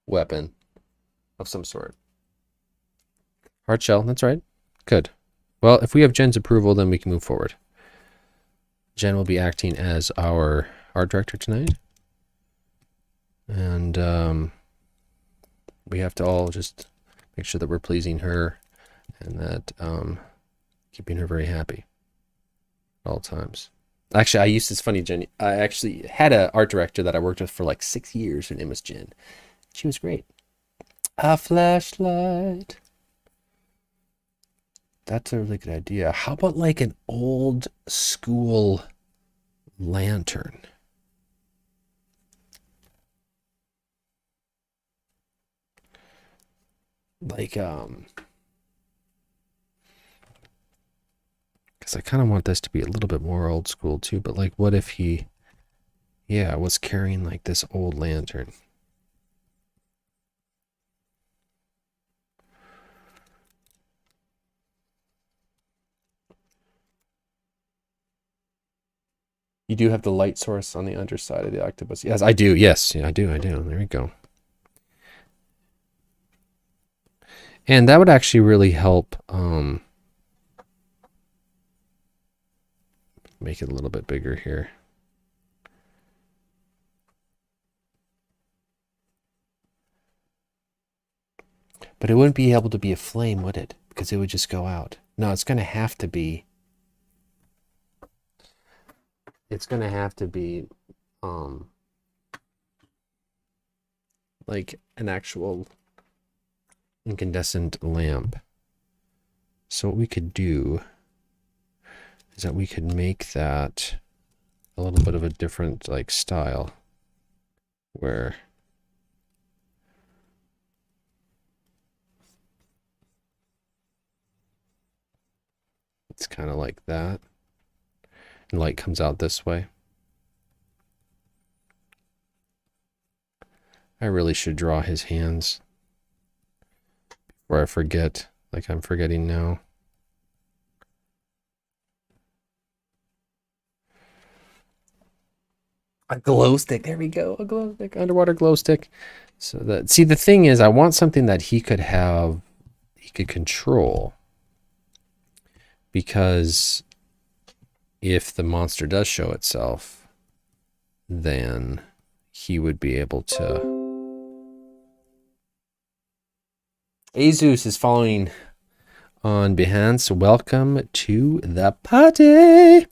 weapon of some sort. Hard shell, that's right. Good. Well, if we have Jen's approval, then we can move forward. Jen will be acting as our art director tonight. And we have to all just make sure that we're pleasing her and that keeping her very happy at all times. Actually, it's funny, Jen. I actually had an art director that I worked with for like 6 years. Her name was Jen. She was great. A flashlight. That's a really good idea. How about like an old school lantern? Like, because I kind of want this to be a little bit more old school too, but like, what if he, yeah, was carrying like this old lantern? You do have the light source on the underside of the octopus. Yes, I do. Yes, yeah, I do. There we go. And that would actually really help make it a little bit bigger here. But it wouldn't be able to be a flame, would it? Because it would just go out. No, it's going to have to be. It's going to have to be like an actual incandescent lamp. So what we could do is that we could make that a little bit of a different like style where it's kind of like that. And light comes out this way. I really should draw his hands before I forget, like I'm forgetting now. A glow stick. There we go. A glow stick. Underwater glow stick. So that, see, the thing is, I want something that he could have, he could control. Because if the monster does show itself, then he would be able to. Azus is following on Behance. Welcome to the party.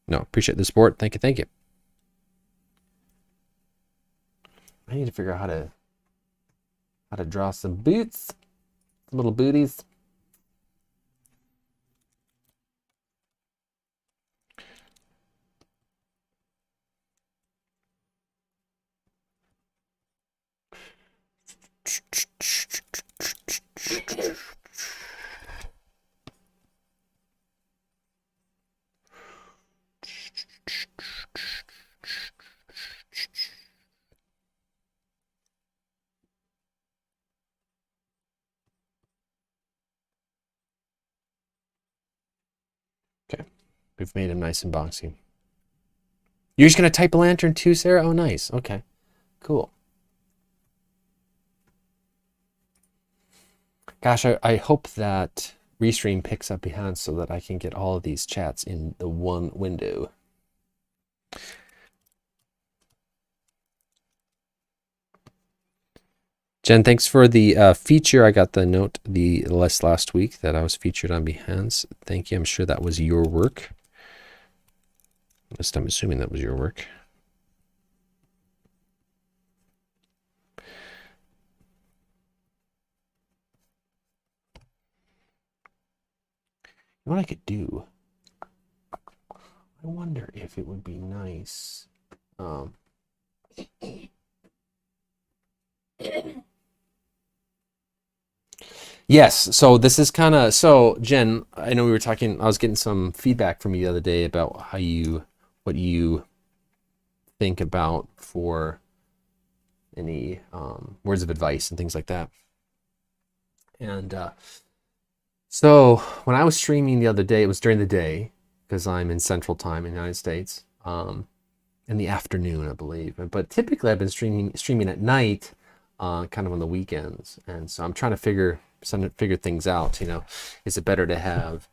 No, appreciate the support. Thank you. I need to figure out how to draw some boots, some little booties. Okay, we've made him nice and boxy. You're just gonna type a lantern too, Sarah? Oh, nice. Okay, cool. Gosh, I hope that Restream picks up Behance so that I can get all of these chats in the one window. Jen, thanks for the feature. I got the note the last week that I was featured on Behance. Thank you. I'm sure that was your work. At least I'm assuming that was your work. You know what I could do? I wonder if it would be nice. Yes, so this is kind of so Jen, I know we were talking, I was getting some feedback from you the other day about what you think about for any words of advice and things like that. And so when I was streaming the other day, it was during the day because I'm in Central Time in the United States, in the afternoon, I believe. But typically, I've been streaming at night, kind of on the weekends. And so I'm trying to figure things out. You know, is it better to have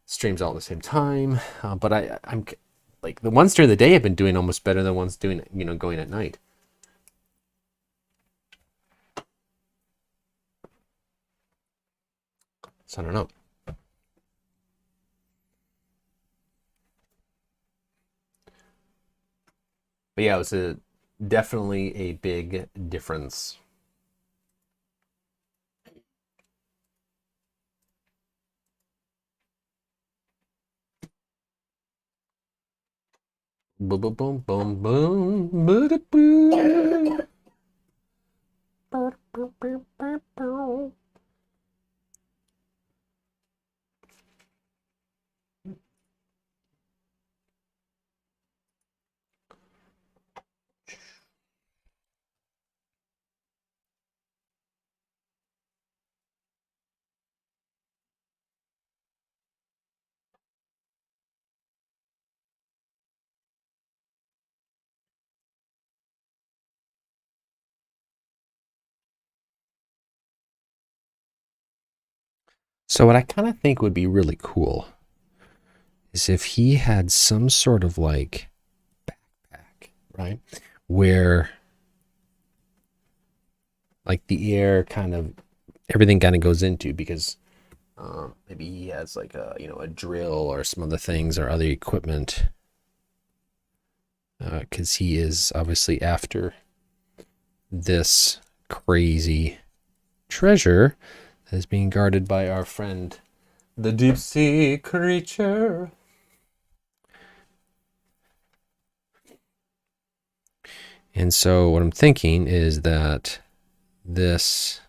streams all at the same time? But I'm like the ones during the day have been doing almost better than ones doing going at night. So I don't know. But yeah, it was definitely a big difference. Boom, boom, boom, boom, boom, boom, boom. So what I kind of think would be really cool is if he had some sort of like backpack, right? Where like the air kind of everything kind of goes into because maybe he has like a drill or some other things or other equipment because he is obviously after this crazy treasure that is being guarded by our friend the deep sea creature. And so what I'm thinking is that this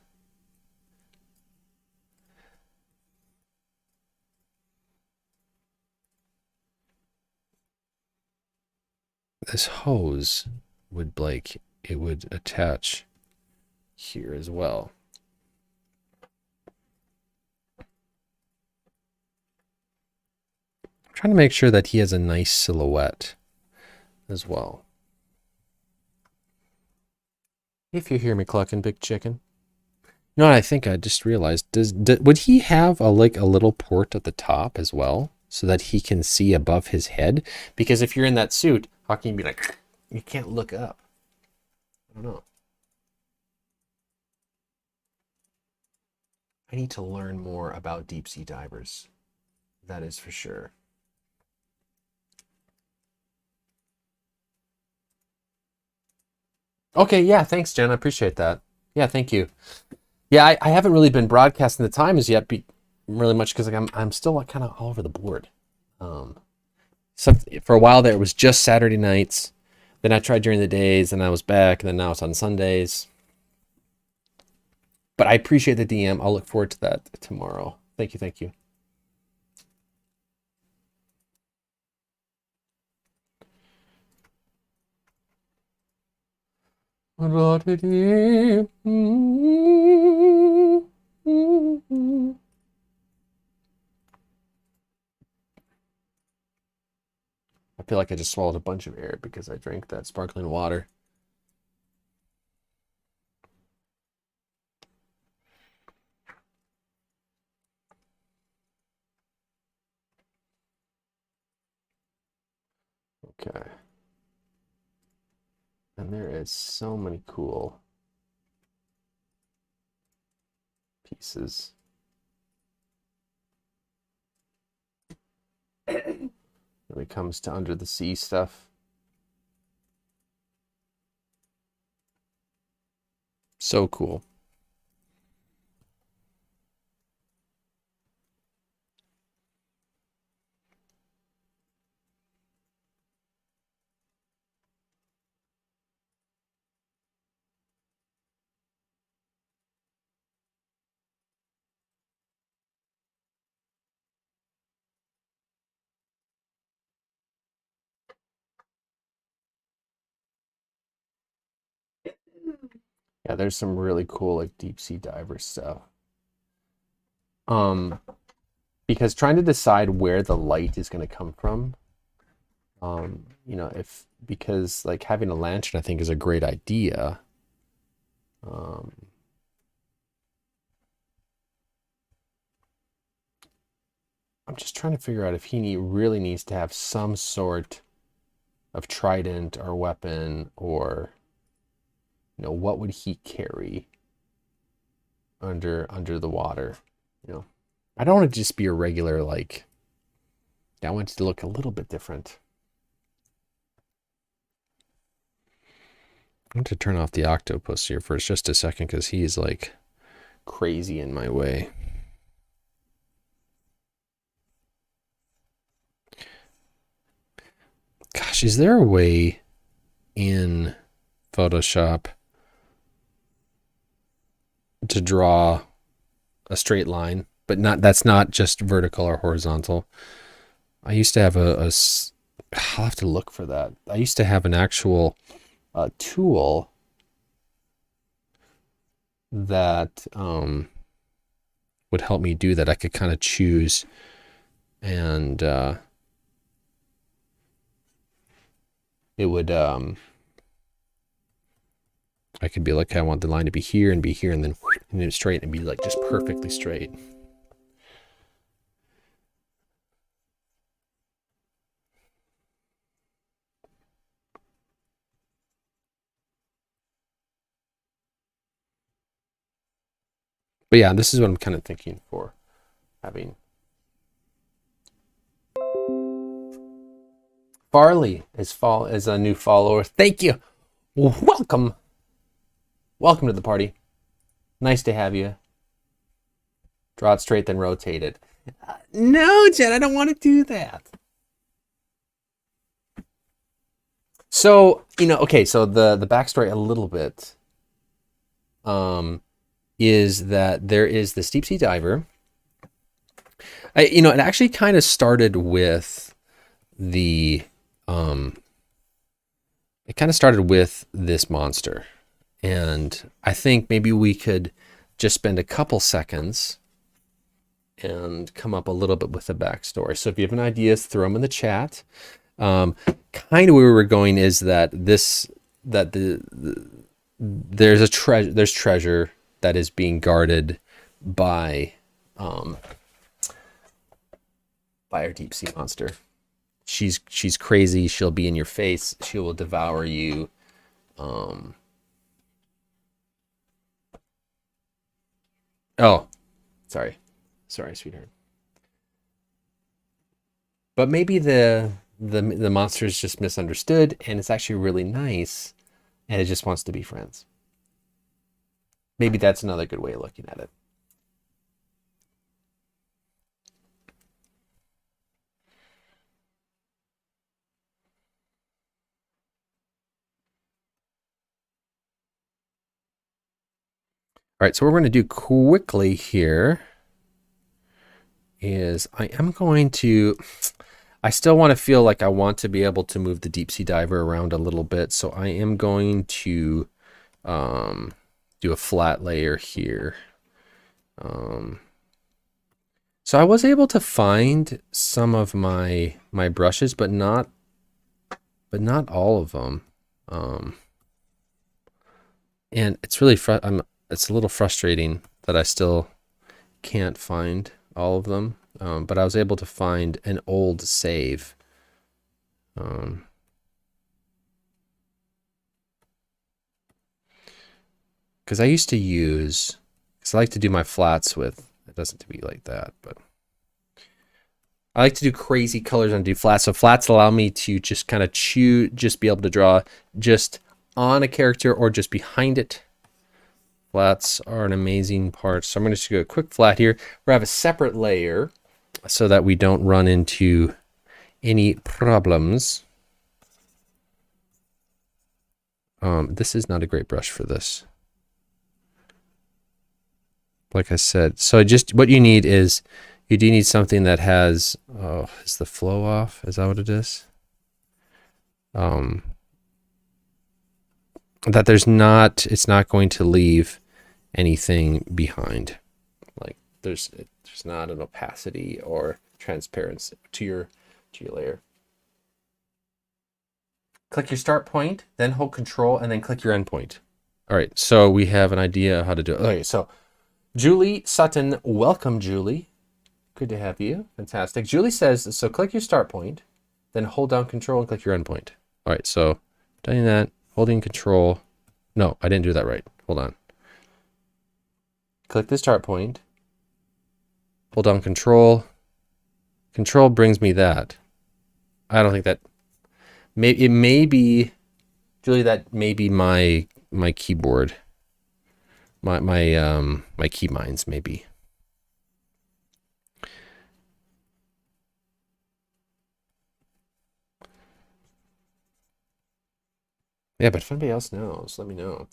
this hose would like it would attach here as well. I'm trying to make sure that he has a nice silhouette as well. If you hear me clucking, big chicken. You know what I think I just realized? Would he have a little port at the top as well, so that he can see above his head? Because if you're in that suit, how can you be like, you can't look up? I don't know. I need to learn more about deep sea divers. That is for sure. Okay, yeah, thanks, Jen. I appreciate that. Yeah, thank you. Yeah, I haven't really been broadcasting the times yet, really much because like, I'm still like, kind of all over the board. Um, for a while there, it was just Saturday nights. Then I tried during the days, and I was back, and then now it's on Sundays. But I appreciate the DM. I'll look forward to that tomorrow. Thank you, thank you. I feel like I just swallowed a bunch of air because I drank that sparkling water. Okay. And there is so many cool pieces. When it comes to under the sea stuff. So cool. Yeah, there's some really cool like deep sea diver stuff. Um, because trying to decide where the light is going to come from, you know, if because like having a lantern, I think is a great idea. Um, I'm just trying to figure out if really needs to have some sort of trident or weapon, or you know, what would he carry under the water? You know, I don't want to just be a regular like. I want it to look a little bit different. I want to turn off the octopus here for just a second because he's like crazy in my way. Gosh, is there a way in Photoshop to draw a straight line, but that's not just vertical or horizontal? I used to have I'll have to look for that. I used to have an actual tool that would help me do that. I could kind of choose and it would I could be like, I want the line to be here and then straight and be like just perfectly straight. But yeah, this is what I'm kind of thinking for having. Farley is a new follower. Thank you. Welcome. Welcome to the party. Nice to have you. Draw it straight, then rotate it. No, Jen, I don't want to do that. So, you know, okay, so the backstory a little bit is that there is this deep sea diver. You know, it actually kind of started with the it kind of started with this monster. And I think maybe we could just spend a couple seconds and come up a little bit with the backstory. So if you have any ideas, throw them in the chat. Kind of where we're going is that there's treasure that is being guarded by our deep sea monster. She's crazy. She'll be in your face. She will devour you. Oh, sorry, sweetheart. But maybe the monster is just misunderstood, and it's actually really nice, and it just wants to be friends. Maybe that's another good way of looking at it. All right, so what we're going to do quickly here is I still want to feel like I want to be able to move the deep sea diver around a little bit. So I am going to do a flat layer here. So I was able to find some of my brushes, but not all of them. And it's really it's a little frustrating that I still can't find all of them. But I was able to find an old save. Because I used to use, because I like to do my flats with, it doesn't have to be like that, but I like to do crazy colors and do flats. So flats allow me to just kind of just be able to draw just on a character or just behind it. Flats are an amazing part. So I'm going to just do a quick flat here. We're going to have a separate layer so that we don't run into any problems. This is not a great brush for this. Like I said, so just what you need is, you do need something that has, is the flow off? Is that what it is? that it's not going to leave anything behind. Like there's not an opacity or transparency to your layer. Click your start point, then hold control and then click your end point. All right, so we have an idea of how to do it. Okay, so Julie Sutton, welcome Julie. Good to have you. Fantastic. Julie says, so click your start point, then hold down control and click your end point. All right, so doing that, holding control. No, I didn't do that right. Hold on. Click the start point, hold down control. Control brings me that. I don't think that, it may be, Julie, that may be my keyboard. My keybinds maybe. Yeah, but if anybody else knows, let me know.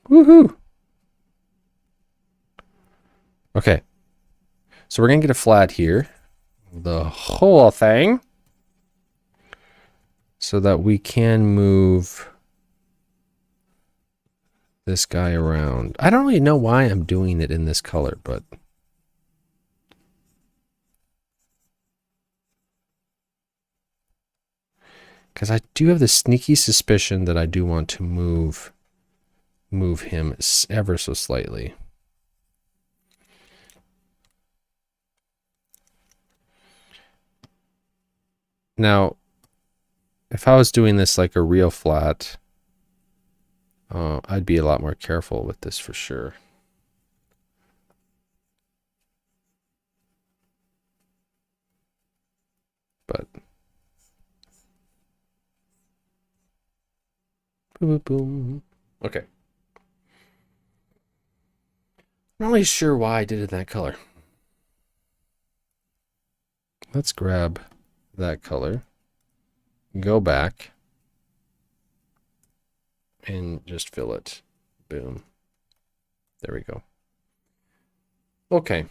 Woohoo! Okay. So we're gonna get a flat here. The whole thing. So that we can move this guy around. I don't really know why I'm doing it in this color, but because I do have the sneaky suspicion that I do want to move him ever so slightly. Now, if I was doing this like a real flat, I'd be a lot more careful with this for sure. But boom, boom, boom. Okay. I'm not really sure why I did it that color. Let's grab that color, go back, and just fill it. Boom. There we go. Okay.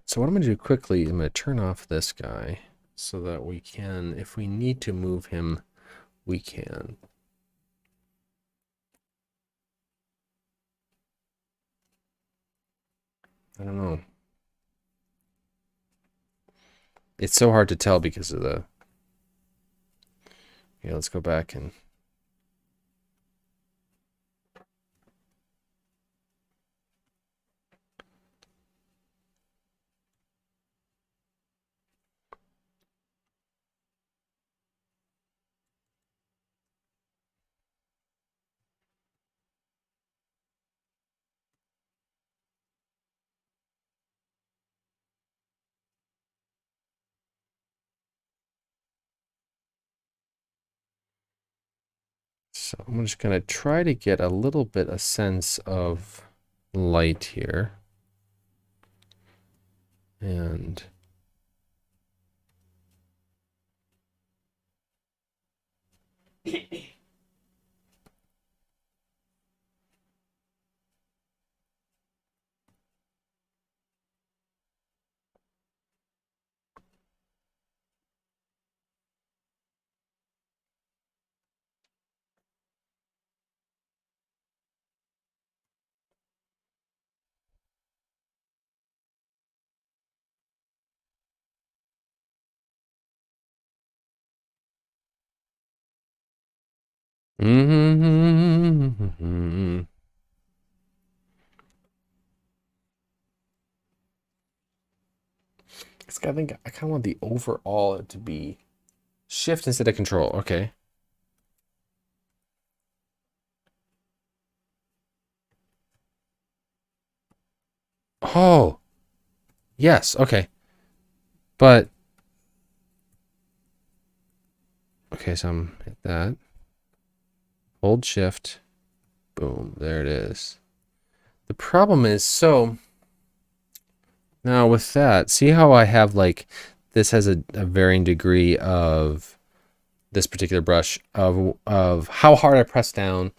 So what I'm going to do quickly, I'm going to turn off this guy so that we can, if we need to move him, we can. I don't know. It's so hard to tell because of the... Yeah, let's go back and... So I'm just going to try to get a little bit a sense of light here. And mm-hmm. I think I kind of want the overall to be shift instead of control. Okay. Oh, yes. Okay. But, okay, so I'm hit that. Hold shift. Boom. There it is. The problem is, so now with that, see how I have like, this has a varying degree of this particular brush of how hard I press down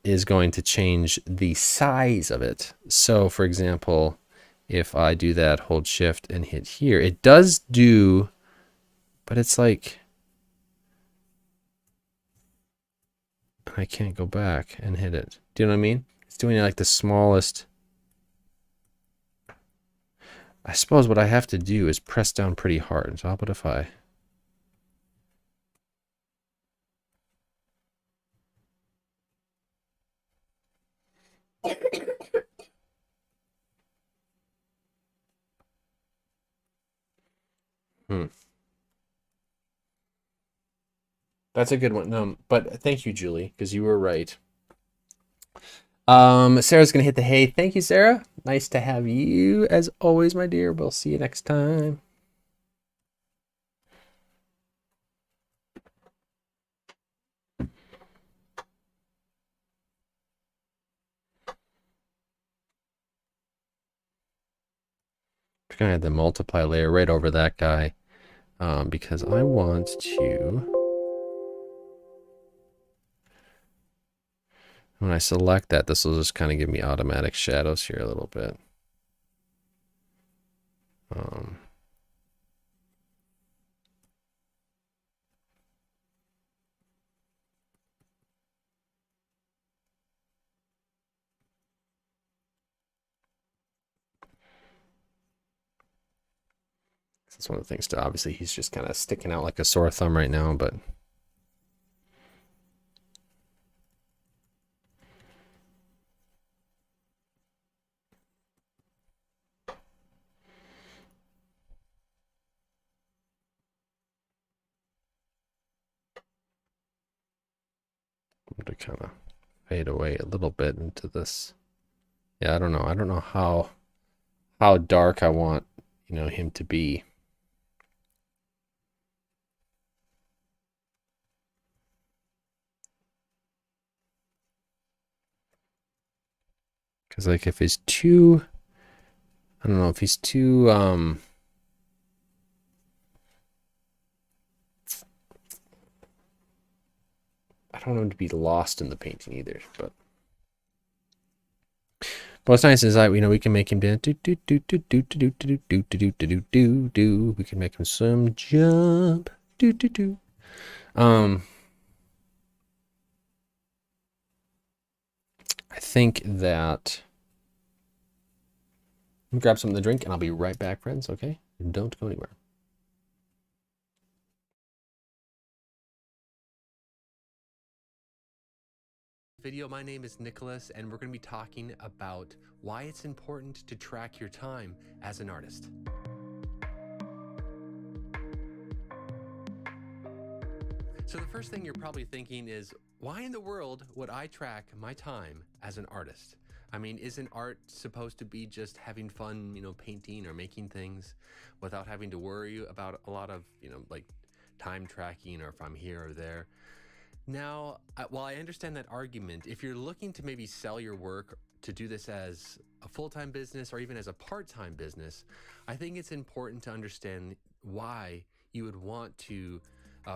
is going to change the size of it. So for example, if I do that, hold shift and hit here, it does do, but it's like, I can't go back and hit it. Do you know what I mean? It's doing like the smallest. I suppose what I have to do is press down pretty hard. So how about if I... That's a good one. But thank you, Julie, because you were right. Sarah's gonna hit the hay. Thank you, Sarah. Nice to have you as always, my dear. We'll see you next time. I'm gonna add the multiply layer right over that guy, because I want to. When I select that, this will just kind of give me automatic shadows here a little bit. That's one of the things to, obviously he's just kind of sticking out like a sore thumb right now, but to kind of fade away a little bit into this. Yeah, I don't know. I don't know how dark I want, him to be. Because like if he's too, I don't know, if he's too I don't want him to be lost in the painting either, but what's nice is that we can make him do do do do do do do do do do do do do do. We can make him some jump do do do. I think that I'm gonna grab something to drink and I'll be right back, friends. Okay, don't go anywhere. Video. My name is Nicholas, and we're going to be talking about why it's important to track your time as an artist. So the first thing you're probably thinking is, why in the world would I track my time as an artist? I mean, isn't art supposed to be just having fun, painting or making things without having to worry about a lot of, like time tracking or if I'm here or there? Now, while I understand that argument, if you're looking to maybe sell your work, to do this as a full-time business or even as a part-time business, I think it's important to understand why you would want to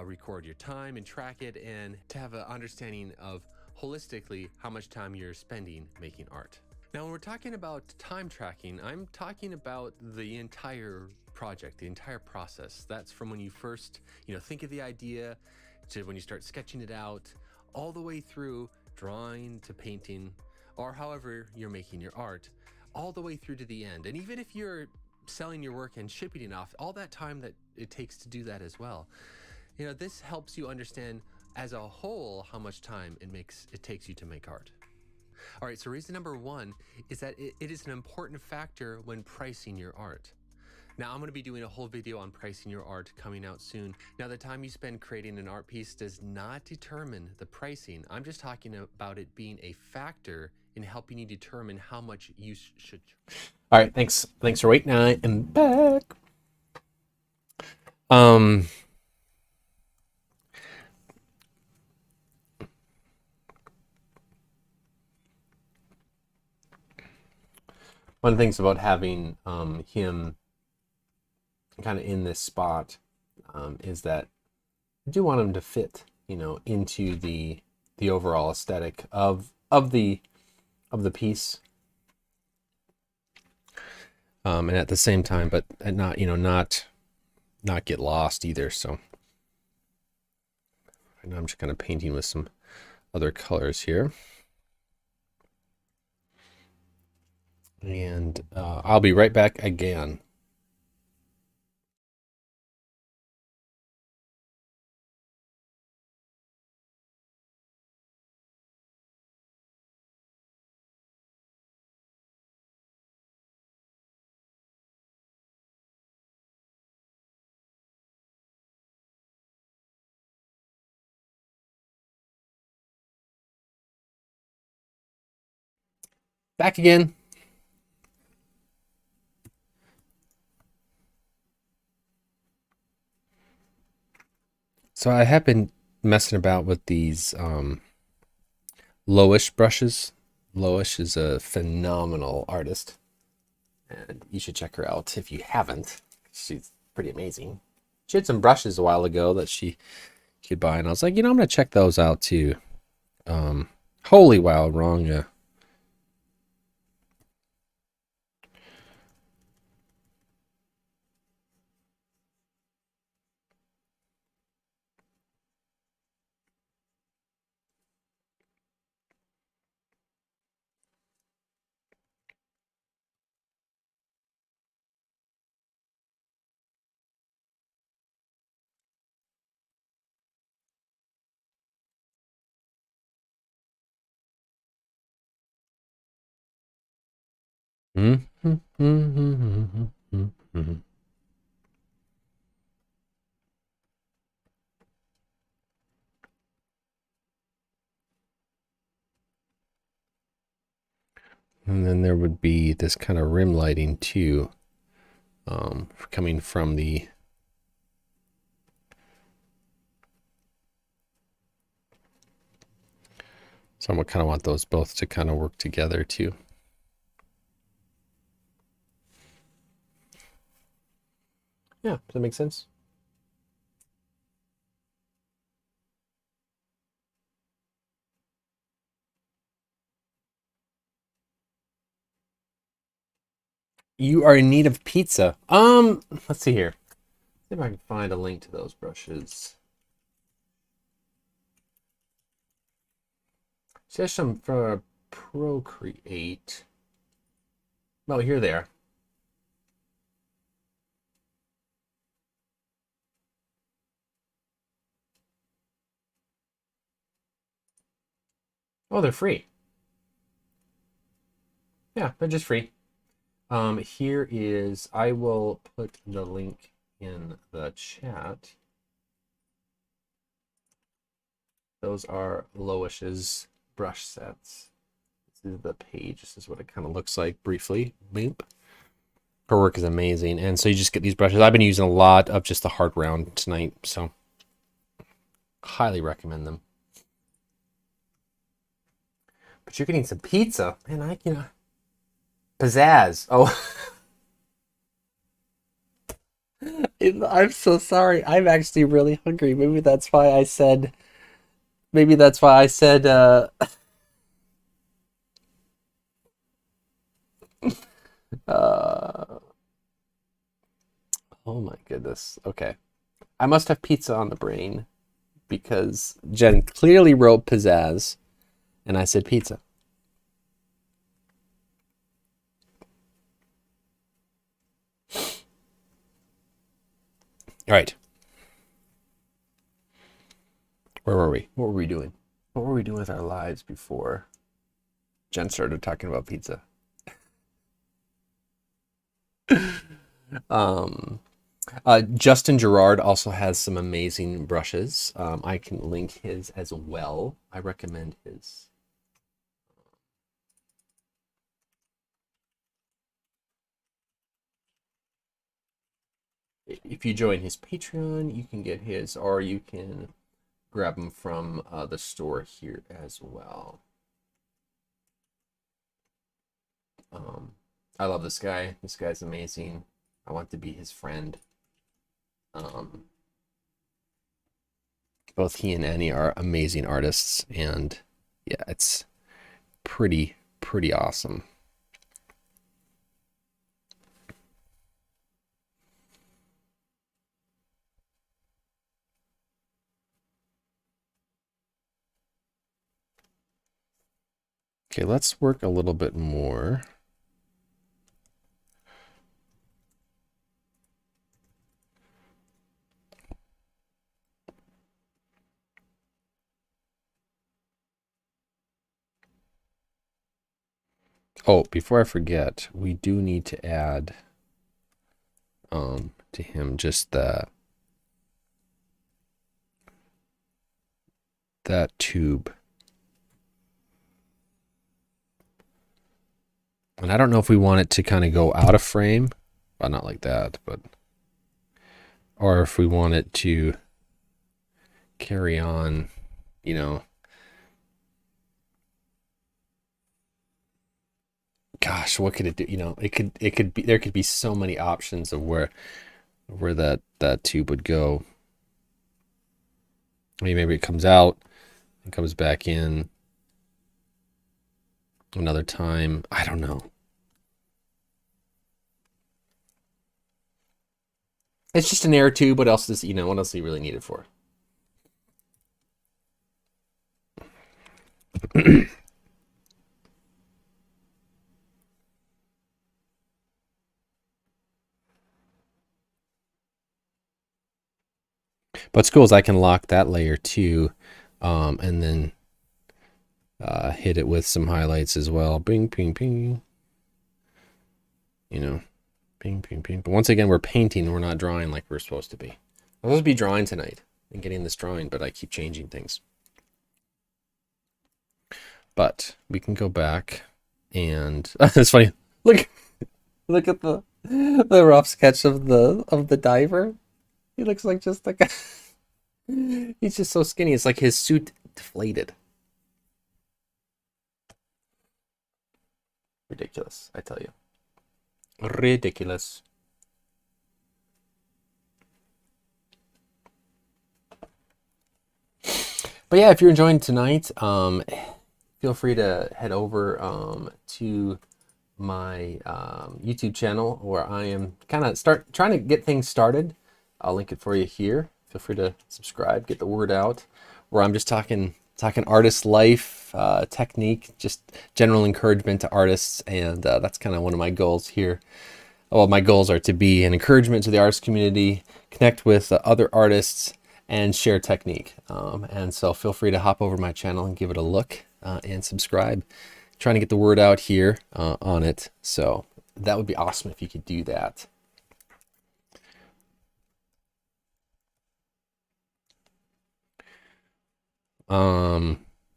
record your time and track it, and to have an understanding of holistically how much time you're spending making art. Now, when we're talking about time tracking, I'm talking about the entire project, the entire process. That's from when you first, think of the idea to when you start sketching it out, all the way through drawing to painting, or however you're making your art, all the way through to the end. And even if you're selling your work and shipping it off, all that time that it takes to do that as well. This helps you understand as a whole how much time it takes you to make art. All right, so reason number one is that it is an important factor when pricing your art. Now, I'm going to be doing a whole video on pricing your art coming out soon. Now, the time you spend creating an art piece does not determine the pricing. I'm just talking about it being a factor in helping you determine how much you should. All right, thanks for waiting. I am back. One of the things about having him kind of in this spot is that I do want him to fit, into the the overall aesthetic of the piece, and at the same time, but not not get lost either. So right now I'm just kind of painting with some other colors here, and I'll be right back again. Back again. So I have been messing about with these Loish brushes. Loish is a phenomenal artist, and you should check her out if you haven't. She's pretty amazing. She had some brushes a while ago that she could buy, and I was like, I'm gonna check those out too. Holy wow, wrong. And then there would be this kind of rim lighting too, coming from the so I kind of want those both to kind of work together too. Yeah, does that make sense? You are in need of pizza. Let's see here. See if I can find a link to those brushes. She has some for Procreate. Oh, here they are. Oh, they're free. Yeah, they're just free. Here is, I will put the link in the chat. Those are Loish's brush sets. This is the page. This is what it kind of looks like briefly. Boop. Her work is amazing. And so you just get these brushes. I've been using a lot of just the hard round tonight, so highly recommend them. But you're getting some pizza. Man, pizzazz. Oh. I'm so sorry. I'm actually really hungry. Maybe that's why I said. Maybe that's why I said. Uh, oh my goodness. Okay, I must have pizza on the brain because Jen clearly wrote pizzazz, and I said pizza. All right. Where were we? What were we doing? What were we doing with our lives before Jen started talking about pizza? um, Justin Gerard also has some amazing brushes. I can link his as well. I recommend his. If you join his Patreon, you can get his, or you can grab them from the store here as well. I love this guy. This guy's amazing. I want to be his friend. Both he and Annie are amazing artists, and yeah, it's pretty awesome. Okay, let's work a little bit more. Oh, before I forget, we do need to add to him just that tube. And I don't know if we want it to kind of go out of frame. Well, not like that, but or if we want it to carry on, you know. Gosh, what could it do? You know, it could be, there could be so many options of where that tube would go. I mean, maybe it comes out and comes back in another time. I don't know. It's just an air tube. What else does, you know, what else do you really need it for? What's cool is I can lock that layer too, and then hit it with some highlights as well. Bing, ping, ping. You know, ping, ping, ping. But once again, we're painting. We're not drawing like we're supposed to be. I'm supposed to be drawing tonight and getting this drawing, but I keep changing things. But we can go back and it's funny. Look at the rough sketch of the diver. He looks like just like he's just so skinny. It's like his suit deflated. Ridiculous, I tell you. Ridiculous. But yeah, if you're enjoying tonight, feel free to head over to my YouTube channel where I am kind of trying to get things started. I'll link it for you here. Feel free to subscribe, get the word out, where I'm just talking artist life, technique, just general encouragement to artists, and that's kind of one of my goals here. Well, my goals are to be an encouragement to the artist community, connect with other artists, and share technique. And so feel free to hop over my channel and give it a look and subscribe. Trying to get the word out here on it. So that would be awesome if you could do that.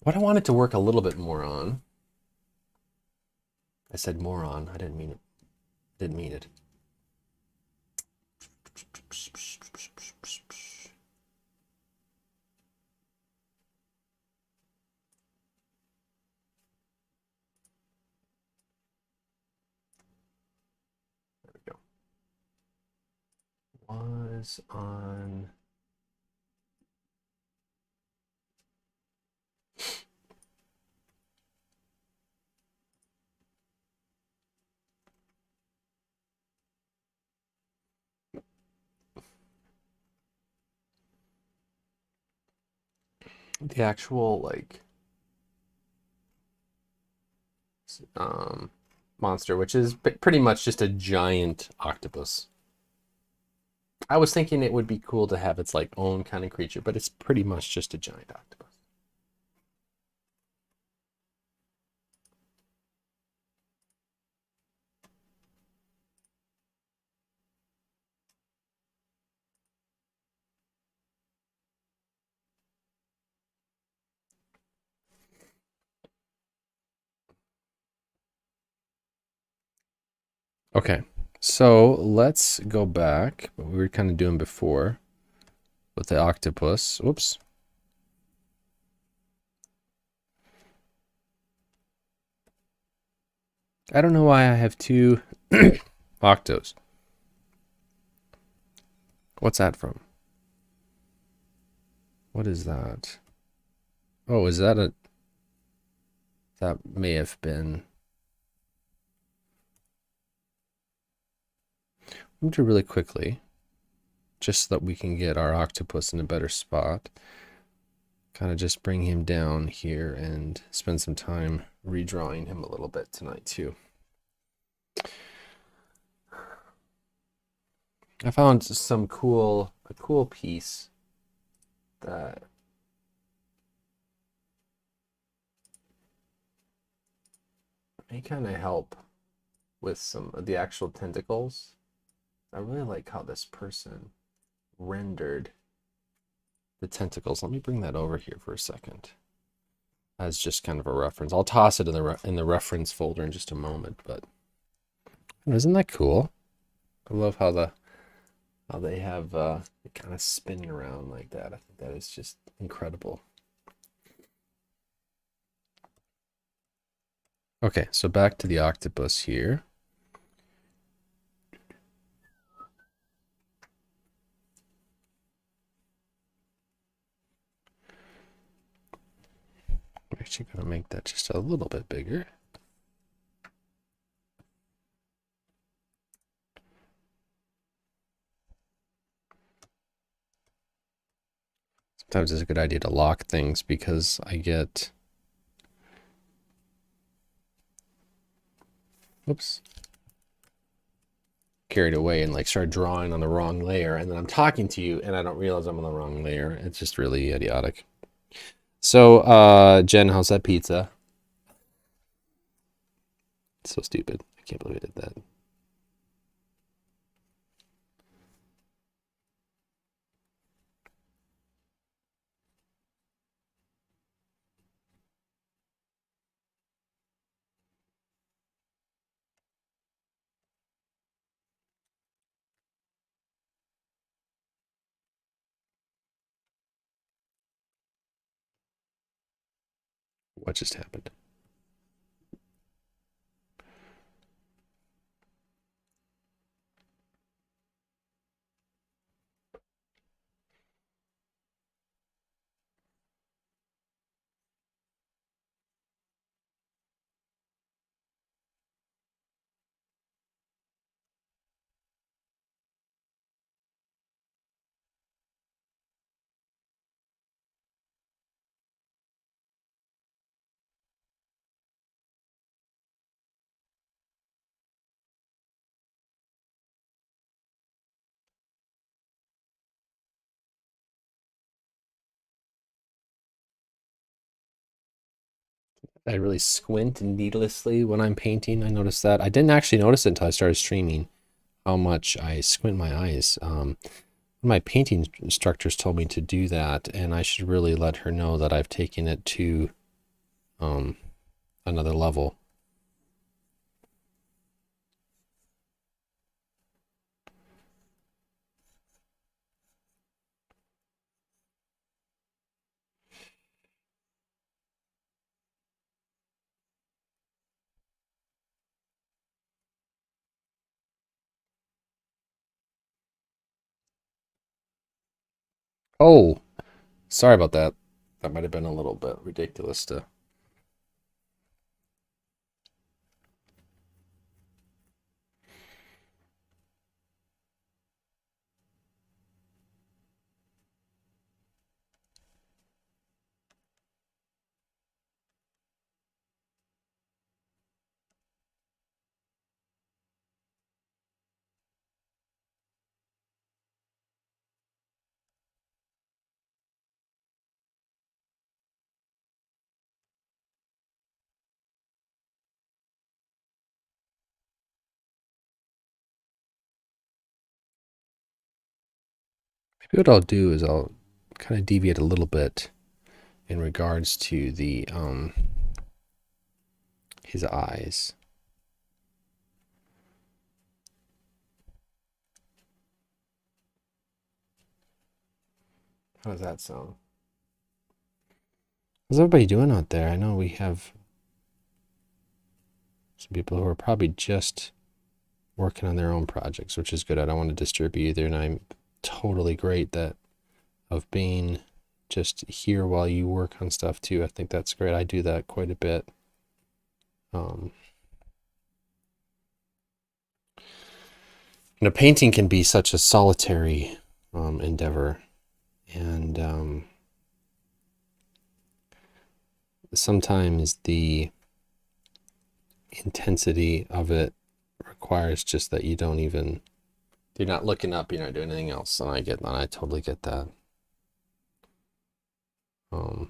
What I wanted to work a little bit more on. I said more on. I didn't mean it. Didn't mean it. There we go. Was on. The actual like monster, which is pretty much just a giant octopus. I was thinking it would be cool to have its like own kind of creature, but it's pretty much just a giant octopus. Okay, so let's go back. What we were kind of doing before with the octopus. Whoops. I don't know why I have two octos. What's that from? What is that? Oh, is that a... That may have been... I'm going to really quickly, just so that we can get our octopus in a better spot. Kind of just bring him down here and spend some time redrawing him a little bit tonight too. I found a cool piece that may kind of help with some of the actual tentacles. I really like how this person rendered the tentacles. Let me bring that over here for a second as just kind of a reference. I'll toss it in the reference folder in just a moment, but isn't that cool? I love how they have it kind of spinning around like that. I think that is just incredible. Okay, so back to the octopus here. I'm actually going to make that just a little bit bigger. Sometimes it's a good idea to lock things because I get... Oops. Carried away and like start drawing on the wrong layer, and then I'm talking to you and I don't realize I'm on the wrong layer. It's just really idiotic. So Jen, how's that pizza? It's so stupid. I can't believe I did that. What just happened? I really squint needlessly when I'm painting. I noticed that. I didn't actually notice it until I started streaming how much I squint my eyes. My painting instructors told me to do that, and I should really let her know that I've taken it to another level. Oh, sorry about that. That might have been a little bit ridiculous to... Maybe what I'll do is I'll kind of deviate a little bit in regards to the his eyes. How does that sound? How's everybody doing out there? I know we have some people who are probably just working on their own projects, which is good. I don't want to disturb you either, and I'm totally great that of being just hear while you work on stuff too. I think that's great. I do that quite a bit. Painting can be such a solitary endeavor, and sometimes the intensity of it requires just that you're not looking up, you're not doing anything else, and I totally get that. I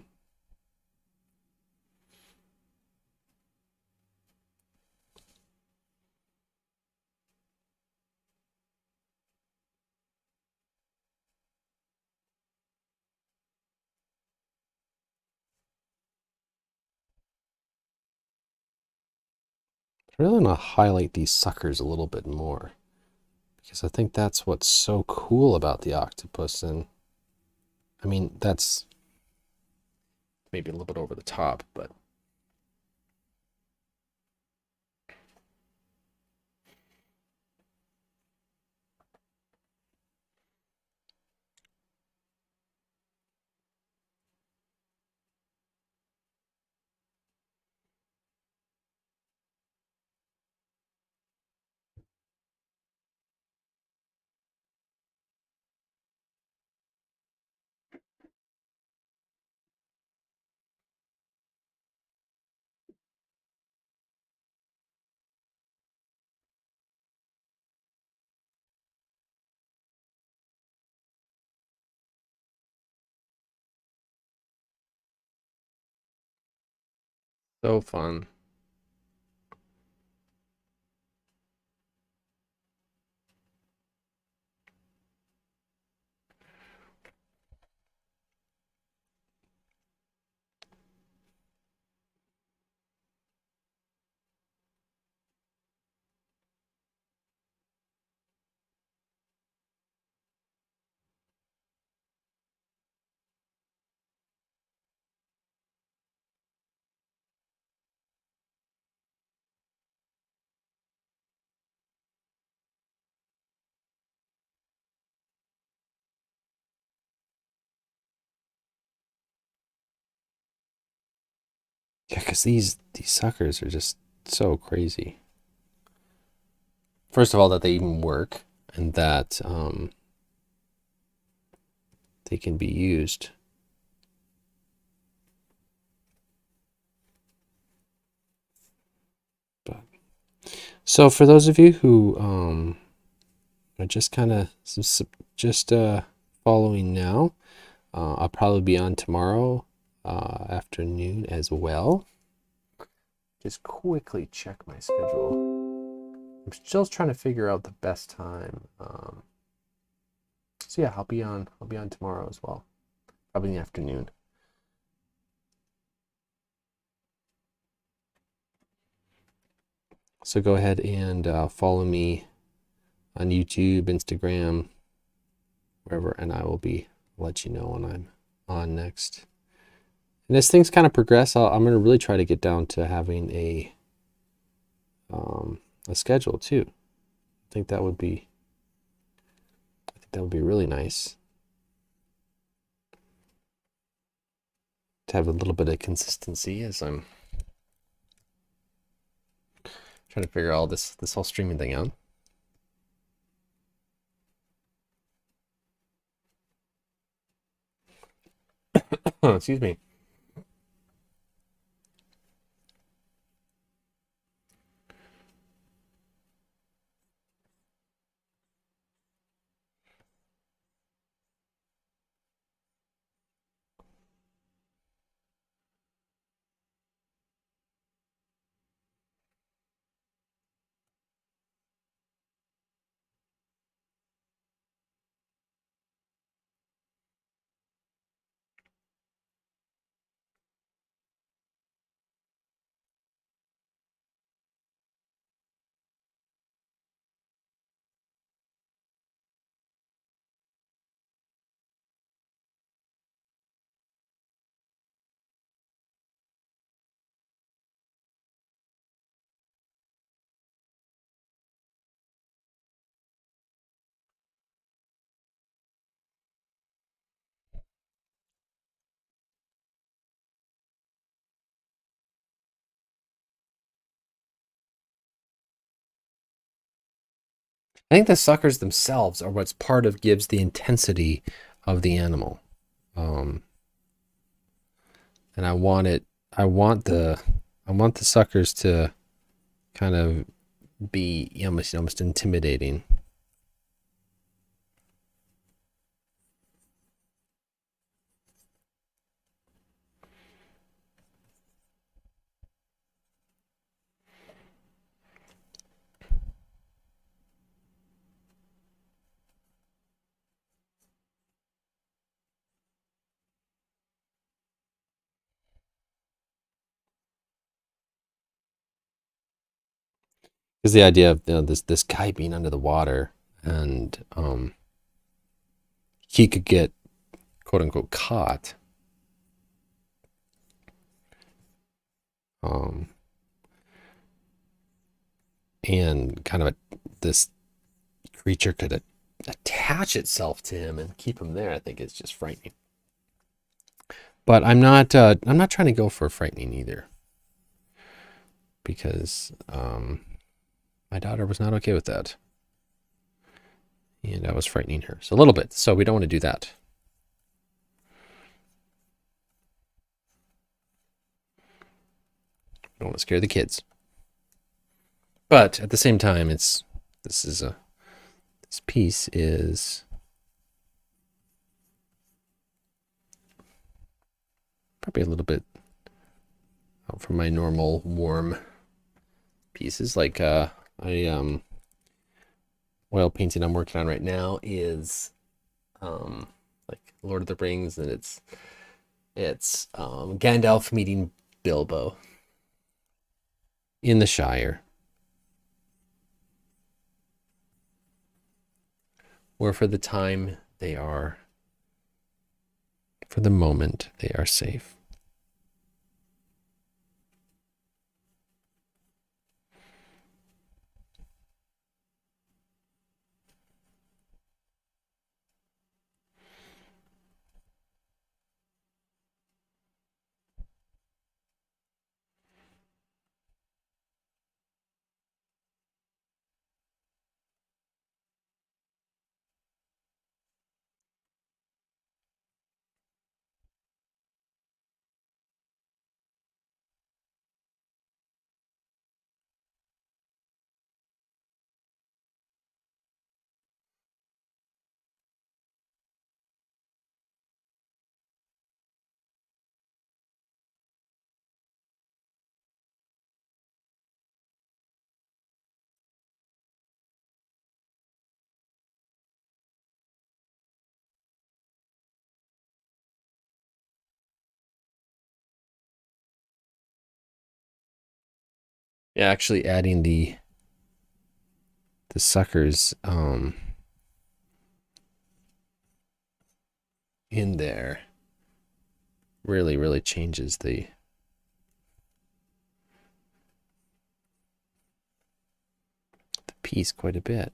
really want to highlight these suckers a little bit more, because I think that's what's so cool about the octopus. And I mean, that's maybe a little bit over the top, but so fun. Yeah, because these suckers are just so crazy. First of all, that they even work, and that they can be used. But so for those of you who are just kind of just following now, I'll probably be on tomorrow afternoon as well. Just quickly check my schedule. I'm still trying to figure out the best time. So yeah, I'll be on tomorrow as well, probably in the afternoon. So go ahead and follow me on YouTube, Instagram, wherever, and I will let you know when I'm on next. And as things kind of progress, I'm going to really try to get down to having a schedule too. I think that would be really nice to have a little bit of consistency as I'm trying to figure all this whole streaming thing out. Excuse me. I think the suckers themselves are what's part of gives the intensity of the animal. Um, and I want the suckers to kind of be almost intimidating. Because the idea of this guy being under the water and he could get quote unquote caught. Um, and kind of this creature could attach itself to him and keep him there. I think it's just frightening. But I'm not. I'm not trying to go for frightening either, because my daughter was not okay with that, and I was frightening her so a little bit. So we don't want to do that. We don't want to scare the kids. But at the same time, this piece is probably a little bit out from my normal warm pieces. Like oil painting I'm working on right now is like Lord of the Rings, and it's Gandalf meeting Bilbo in the Shire, where for the time they are, for the moment, they are safe. Yeah, actually adding the suckers in there really changes the piece quite a bit.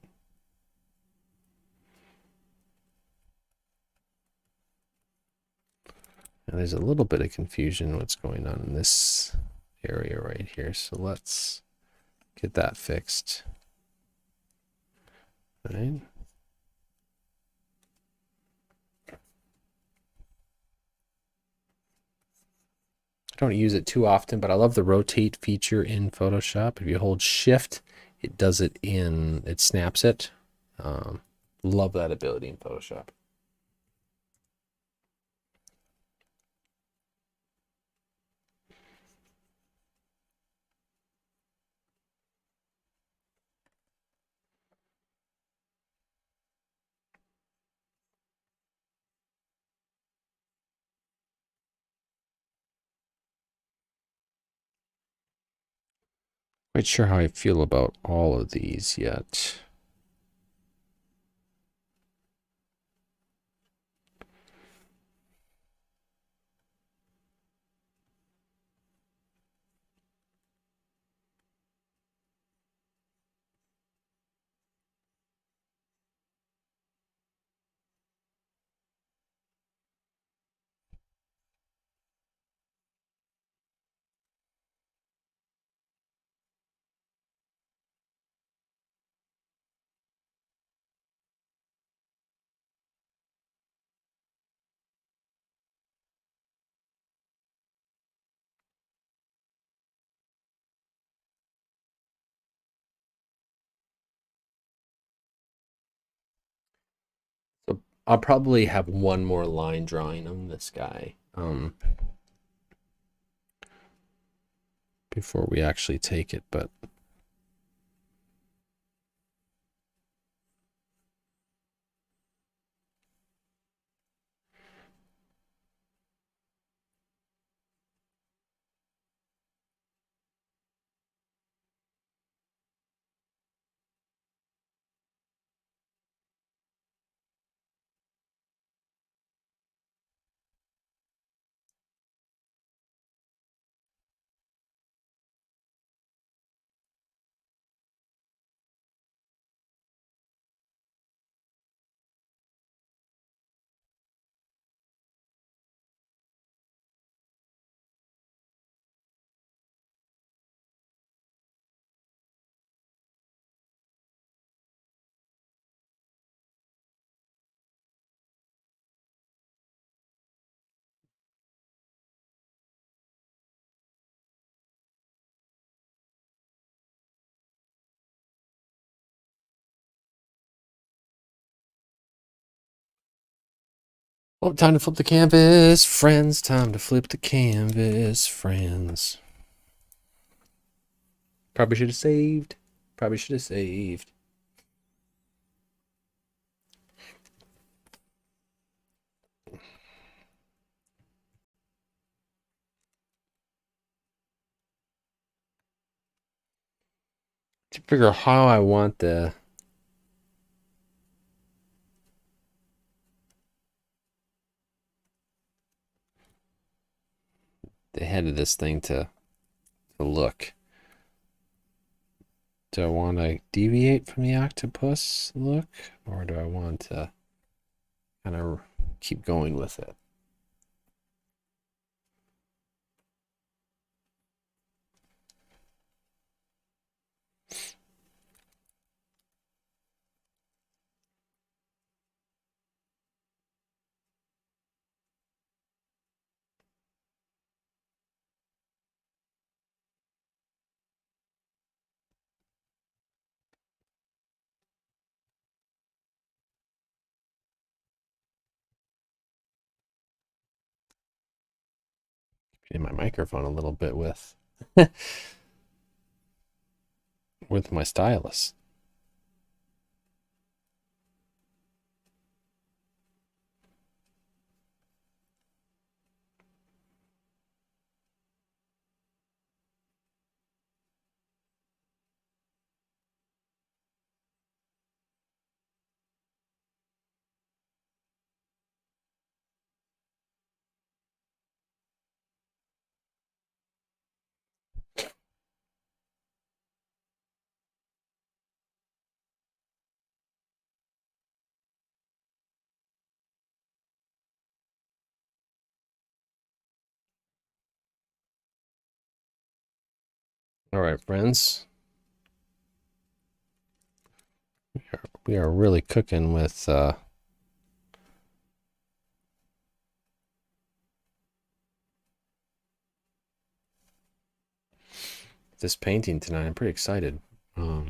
Now there's a little bit of confusion what's going on in this area right here, so let's get that fixed. All right. I don't use it too often, but I love the rotate feature in Photoshop. If you hold shift, it does it it snaps it. Love that ability in Photoshop. Quite sure how I feel about all of these yet. I'll probably have one more line drawing on this guy before we actually take it, but oh, time to flip the canvas, friends. Time to flip the canvas, friends. Probably should have saved. Probably should have saved. To figure how I want the head of this thing to look. Do I want to deviate from the octopus look, or do I want to kind of keep going with it? In my microphone a little bit with my stylus. All right, friends. We are really cooking with this painting tonight. I'm pretty excited. We've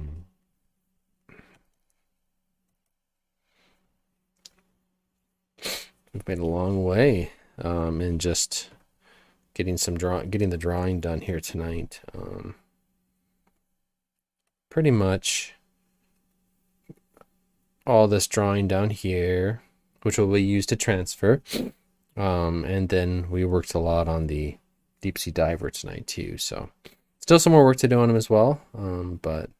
made a long way in just getting the drawing done here tonight. Pretty much all this drawing down here, which will be used to transfer. And then we worked a lot on the deep sea diver tonight too. So still some more work to do on him as well. But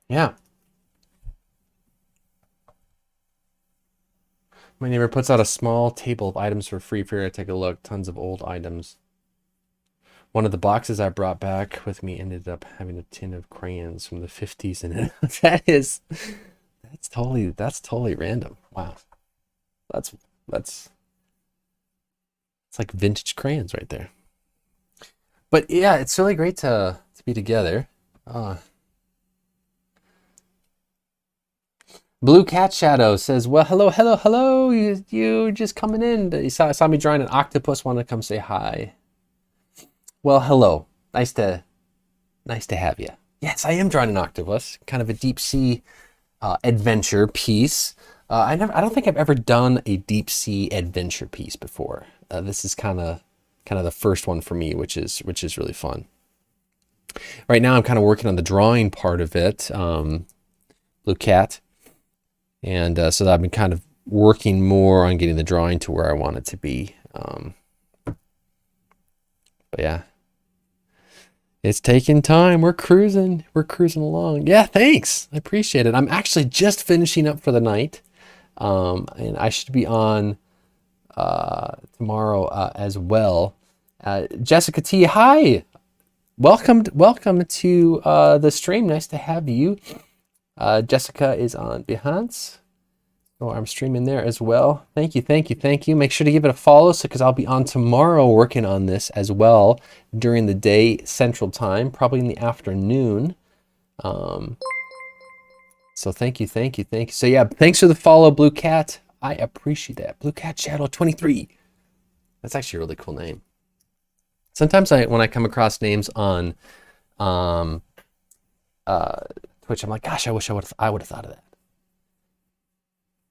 yeah. My neighbor puts out a small table of items for free for you to take a look. Tons of old items. One of the boxes I brought back with me ended up having a tin of crayons from the 50s in it. that's totally random. Wow. That's it's like vintage crayons right there. But yeah, it's really great to be together. Blue Cat Shadow says, "Well, hello. You just coming in? You saw me drawing an octopus. Want to come say hi? Well, hello. Nice to have you. Yes, I am drawing an octopus, kind of a deep sea adventure piece. I don't think I've ever done a deep sea adventure piece before. This is kind of the first one for me, which is really fun. Right now, I'm kind of working on the drawing part of it, Blue Cat, and so I've been kind of working more on getting the drawing to where I want it to be. But yeah, it's taking time. We're cruising. We're cruising along. Yeah, thanks. I appreciate it. I'm actually just finishing up for the night, and I should be on tomorrow as well. Jessica T, hi. Welcome to the stream. Nice to have you. Jessica is on Behance. Oh, I'm streaming there as well. Thank you, thank you, thank you. Make sure to give it a follow, because I'll be on tomorrow working on this as well during the day Central Time, probably in the afternoon. So thank you, thank you, thank you. So yeah, thanks for the follow, Blue Cat. I appreciate that. Blue Cat Shadow 23. That's actually a really cool name. Sometimes when I come across names on Twitch, I'm like, gosh, I wish I would have thought of that.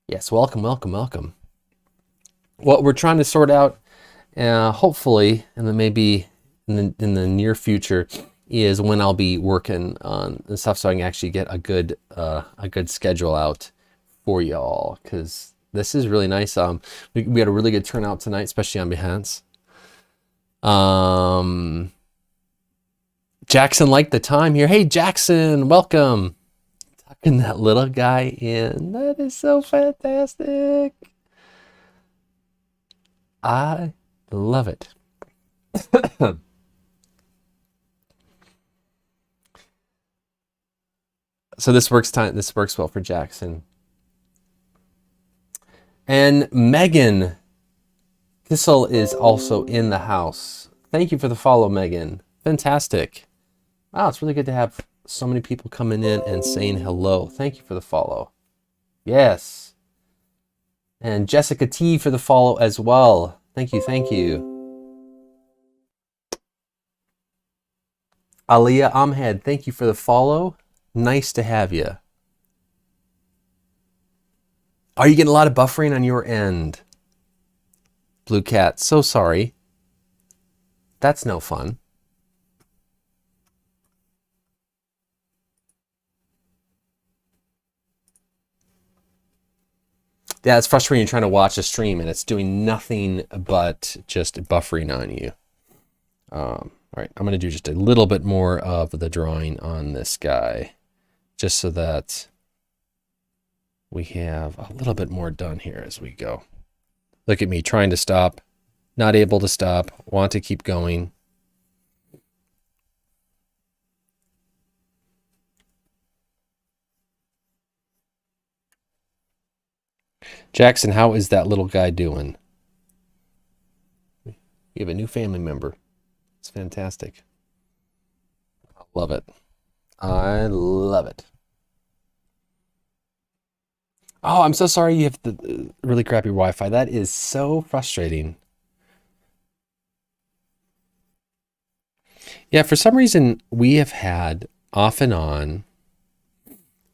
Yes, welcome, welcome, welcome. What we're trying to sort out, hopefully, and then maybe in the near future, is when I'll be working on the stuff, so I can actually get a good schedule out for y'all, because this is really nice. We had a really good turnout tonight, especially on Behance. Jackson liked the time here. Hey, Jackson, welcome. Tucking that little guy in. That is so fantastic. I love it. So this works well for Jackson. And Megan Kissel is also in the house. Thank you for the follow, Megan. Fantastic. Wow, it's really good to have so many people coming in and saying hello. Thank you for the follow. Yes. And Jessica T for the follow as well. Thank you, thank you. Aliyah Ahmed, thank you for the follow. Nice to have you. Are you getting a lot of buffering on your end? Blue Cat, so sorry. That's no fun. Yeah, it's frustrating. You're trying to watch a stream and it's doing nothing but just buffering on you. All right, I'm going to do just a little bit more of the drawing on this guy, just so that we have a little bit more done here as we go. Look at me trying to stop, not able to stop, want to keep going. Jackson, how is that little guy doing? We have a new family member. It's fantastic. I love it. I love it. Oh, I'm so sorry you have the really crappy Wi-Fi. That is so frustrating. Yeah, for some reason, we have had off and on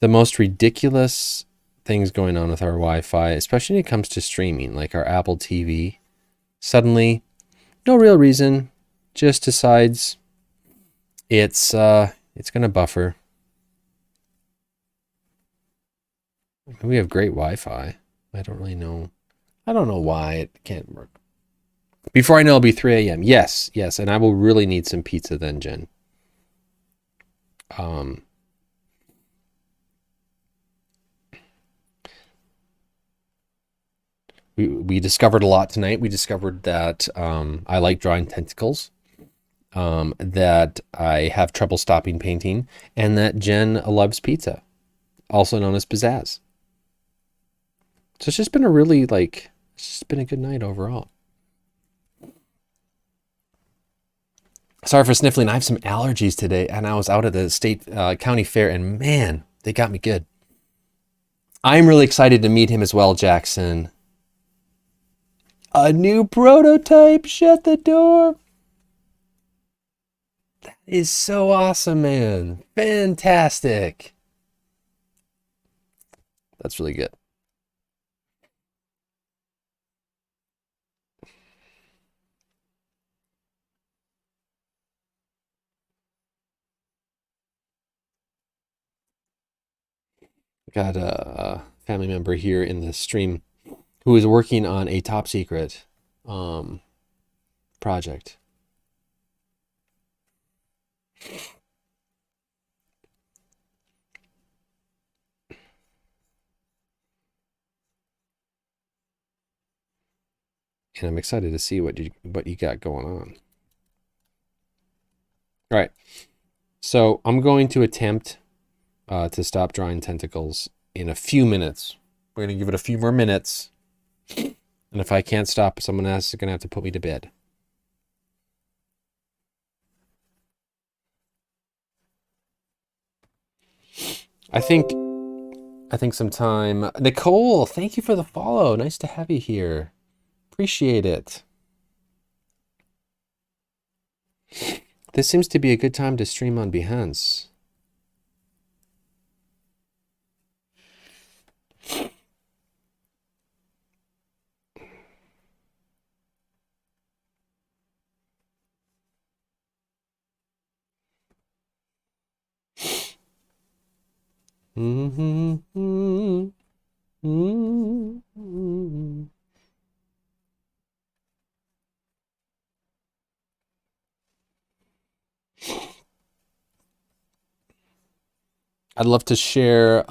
the most ridiculous things going on with our Wi-Fi, especially when it comes to streaming, like our Apple TV. Suddenly, no real reason, just decides it's gonna buffer. We have great Wi-Fi. I don't really know. I don't know why it can't work. Before I know, it'll be 3 a.m. Yes, yes, and I will really need some pizza then, Jen. We discovered a lot tonight. We discovered that I like drawing tentacles, that I have trouble stopping painting, and that Jen loves pizza, also known as pizzazz. So it's just been a really, it's just been a good night overall. Sorry for sniffling. I have some allergies today, and I was out at the state county fair, and man, they got me good. I'm really excited to meet him as well, Jackson. A new prototype. Shut the door. That Is so awesome, man. Fantastic. That's really good. Got a family member here in the stream who is working on a top secret um, project. And I'm excited to see what you got going on. All right. So I'm going to attempt to stop drawing tentacles in a few minutes. We're going to give it a few more minutes. And if I can't stop, someone else is going to have to put me to bed. I think sometime. Nicole, thank you for the follow. Nice to have you here. Appreciate it. This seems to be a good time to stream on Behance. I'd love to share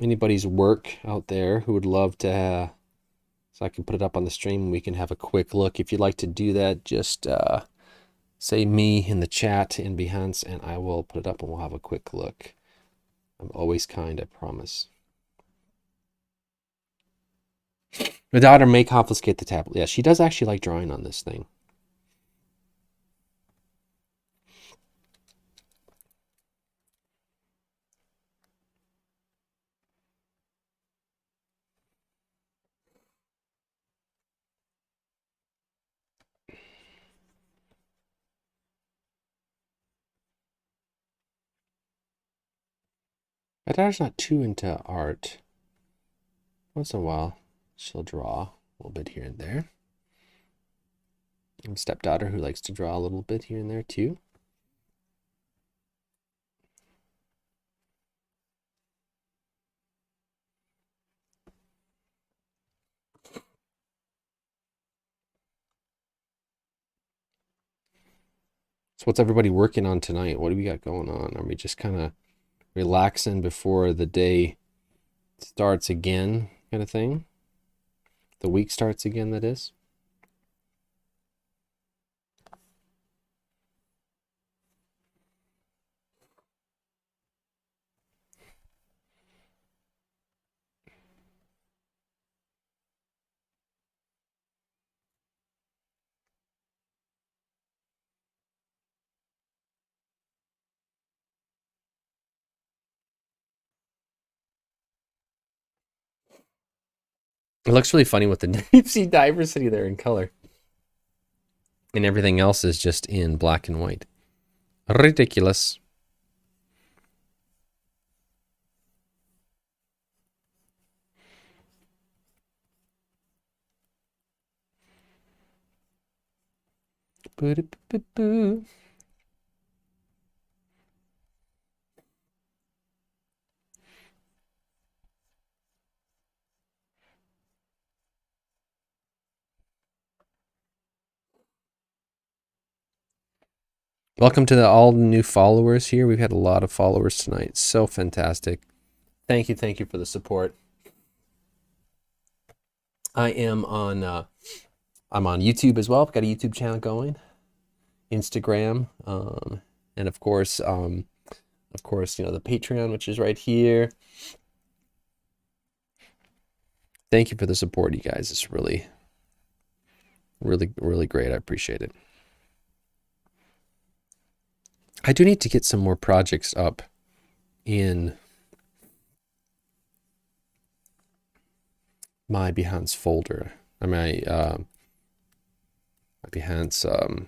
anybody's work out there who would love to, so I can put it up on the stream and we can have a quick look. If you'd like to do that, just say me in the chat in Behance and I will put it up and we'll have a quick look. I'm always kind, I promise. My daughter may confiscate the tablet. Yeah, she does actually like drawing on this thing. My daughter's not too into art. Once in a while, she'll draw a little bit here and there. I have a stepdaughter who likes to draw a little bit here and there too. So what's everybody working on tonight? What do we got going on? Are we just kind of relaxing before the day starts again kind of thing? The week starts again, that is? It looks really funny with the deep sea diversity there in color. And everything else is just in black and white. Ridiculous. Welcome to all the new followers here. We've had a lot of followers tonight. So fantastic. Thank you for the support. I am on I'm on YouTube as well. I've got a YouTube channel going, Instagram, and of course, the Patreon, which is right here. Thank you for the support, you guys. It's really, really, really great. I appreciate it. I do need to get some more projects up in my Behance folder. My Behance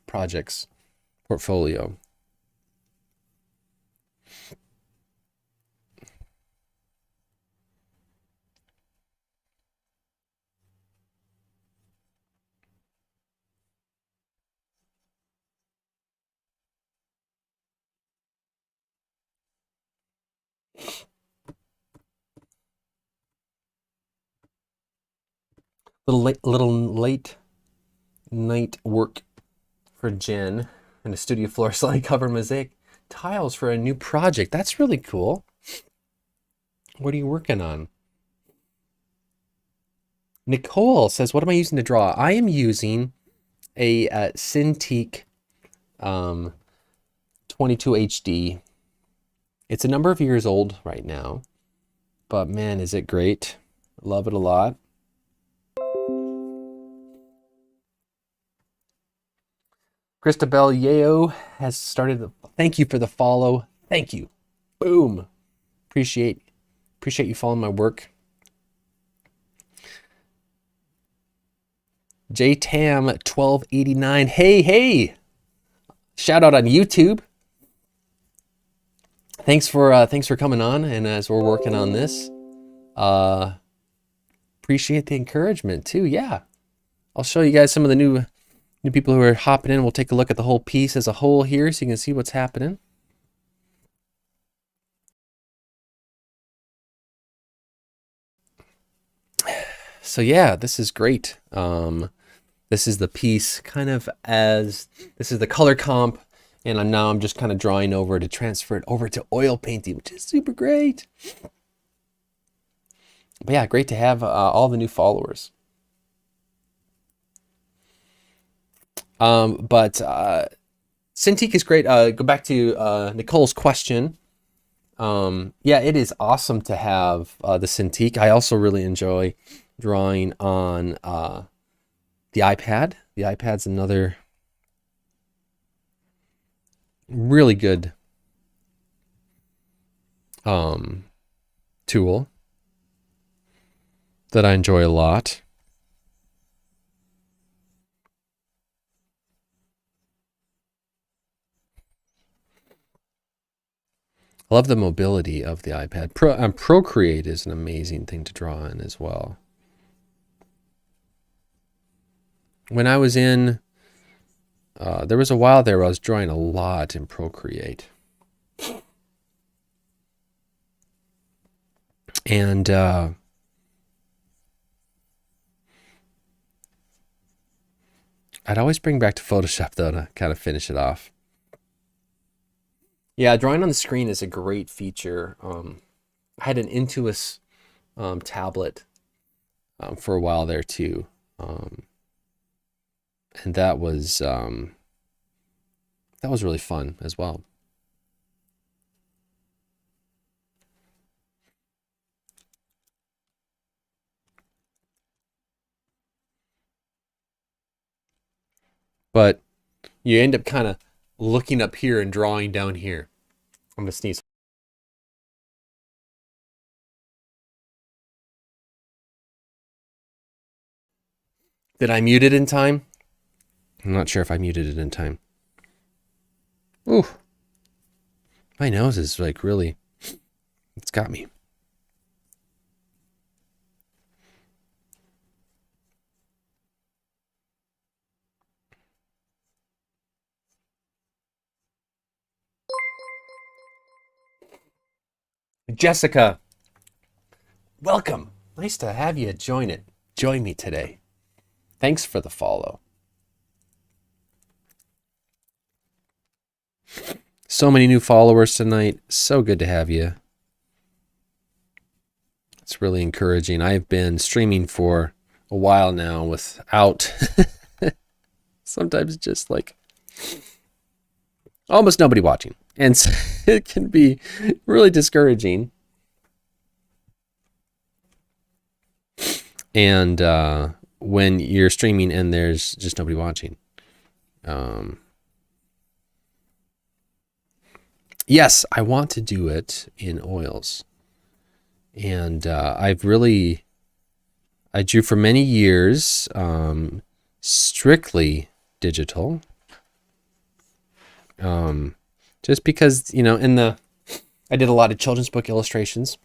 projects portfolio. Little late night work for Jen and a studio floor slightly covered mosaic tiles for a new project. That's really cool. What are you working on? Nicole says, what am I using to draw? I am using a Cintiq 22 HD. It's a number of years old right now, but man, is it great. Love it a lot. Christabel Yeo has started. Thank you for the follow. Thank you. Boom. Appreciate you following my work. JTam1289. Hey. Shout out on YouTube. Thanks for coming on, and as we're working on this, appreciate the encouragement too. Yeah. I'll show you guys some of the new people who are hopping in. We'll take a look at the whole piece as a whole here so you can see what's happening. So yeah, this is great. This is the piece kind of as, this is the color comp, and I'm just kind of drawing over to transfer it over to oil painting, which is super great. But yeah, great to have all the new followers. Cintiq is great. Go back to Nicole's question. Yeah, it is awesome to have the Cintiq. I also really enjoy drawing on the iPad. The iPad's another really good tool that I enjoy a lot. I love the mobility of the iPad. Procreate is an amazing thing to draw in as well. When I was in, there was a while there where I was drawing a lot in Procreate. And I'd always bring back to Photoshop though to kind of finish it off. Yeah, drawing on the screen is a great feature. I had an Intuos tablet for a while there too. And that was really fun as well. But you end up kind of looking up here and drawing down here. I'm gonna sneeze. Did I mute it in time? I'm not sure if I muted it in time. Ooh. My nose is like really, it's got me. Jessica, welcome. Nice to have you join me today. Thanks for the follow. So many new followers tonight. So good to have you. It's really encouraging. I've been streaming for a while now without sometimes just like almost nobody watching. And so it can be really discouraging. And when you're streaming and there's just nobody watching. Yes, I want to do it in oils. And I drew for many years strictly digital. Just because, you know, I did a lot of children's book illustrations,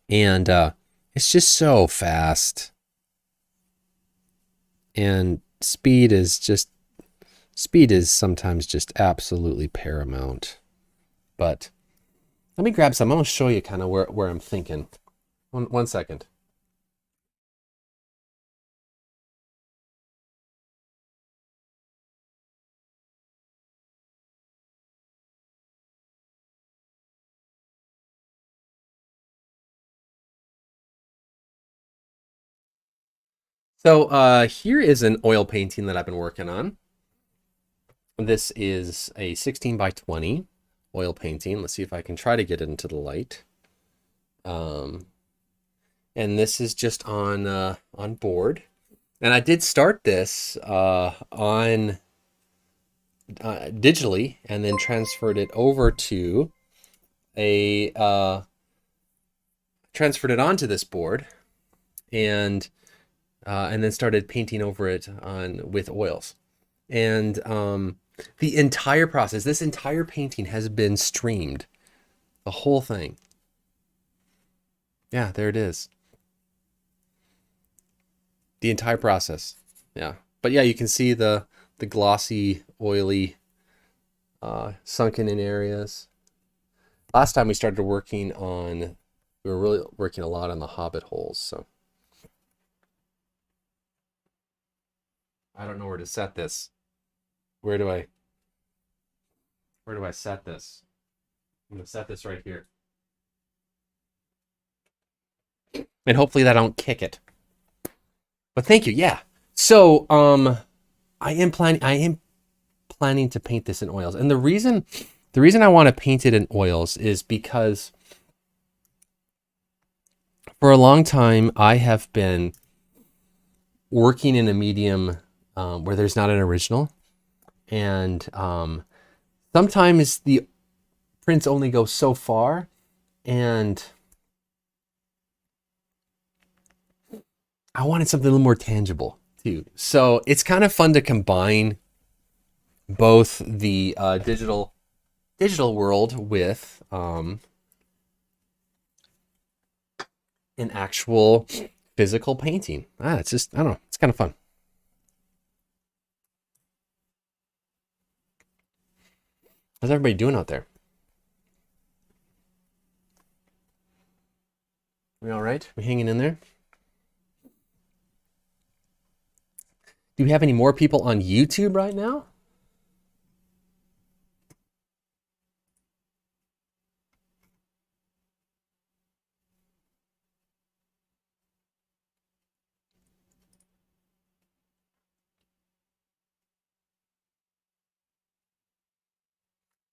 and it's just so fast, and speed is sometimes just absolutely paramount. But let me grab some. I'm going to show you kind of where I'm thinking. One second. So here is an oil painting that I've been working on. This is a 16 by 20 oil painting. Let's see if I can try to get it into the light. And this is just on board. And I did start this on digitally, and then transferred it over to transferred it onto this board, and then started painting over it with oils. And the entire process, this entire painting has been streamed, the whole thing. Yeah, there it is. The entire process. Yeah. But yeah, you can see the glossy, oily, sunken in areas. Last time we started working on, we were really working a lot on the hobbit holes, so. I don't know where to set this. Where do I set this? I'm gonna set this right here. And hopefully that don't kick it. But thank you, yeah. So I am planning to paint this in oils. And the reason I want to paint it in oils is because for a long time I have been working in a medium where there's not an original, and sometimes the prints only go so far, and I wanted something a little more tangible too. So it's kind of fun to combine both the digital world with an actual physical painting. It's just, I don't know, it's kind of fun. How's everybody doing out there? We all right? We hanging in there? Do we have any more people on YouTube right now?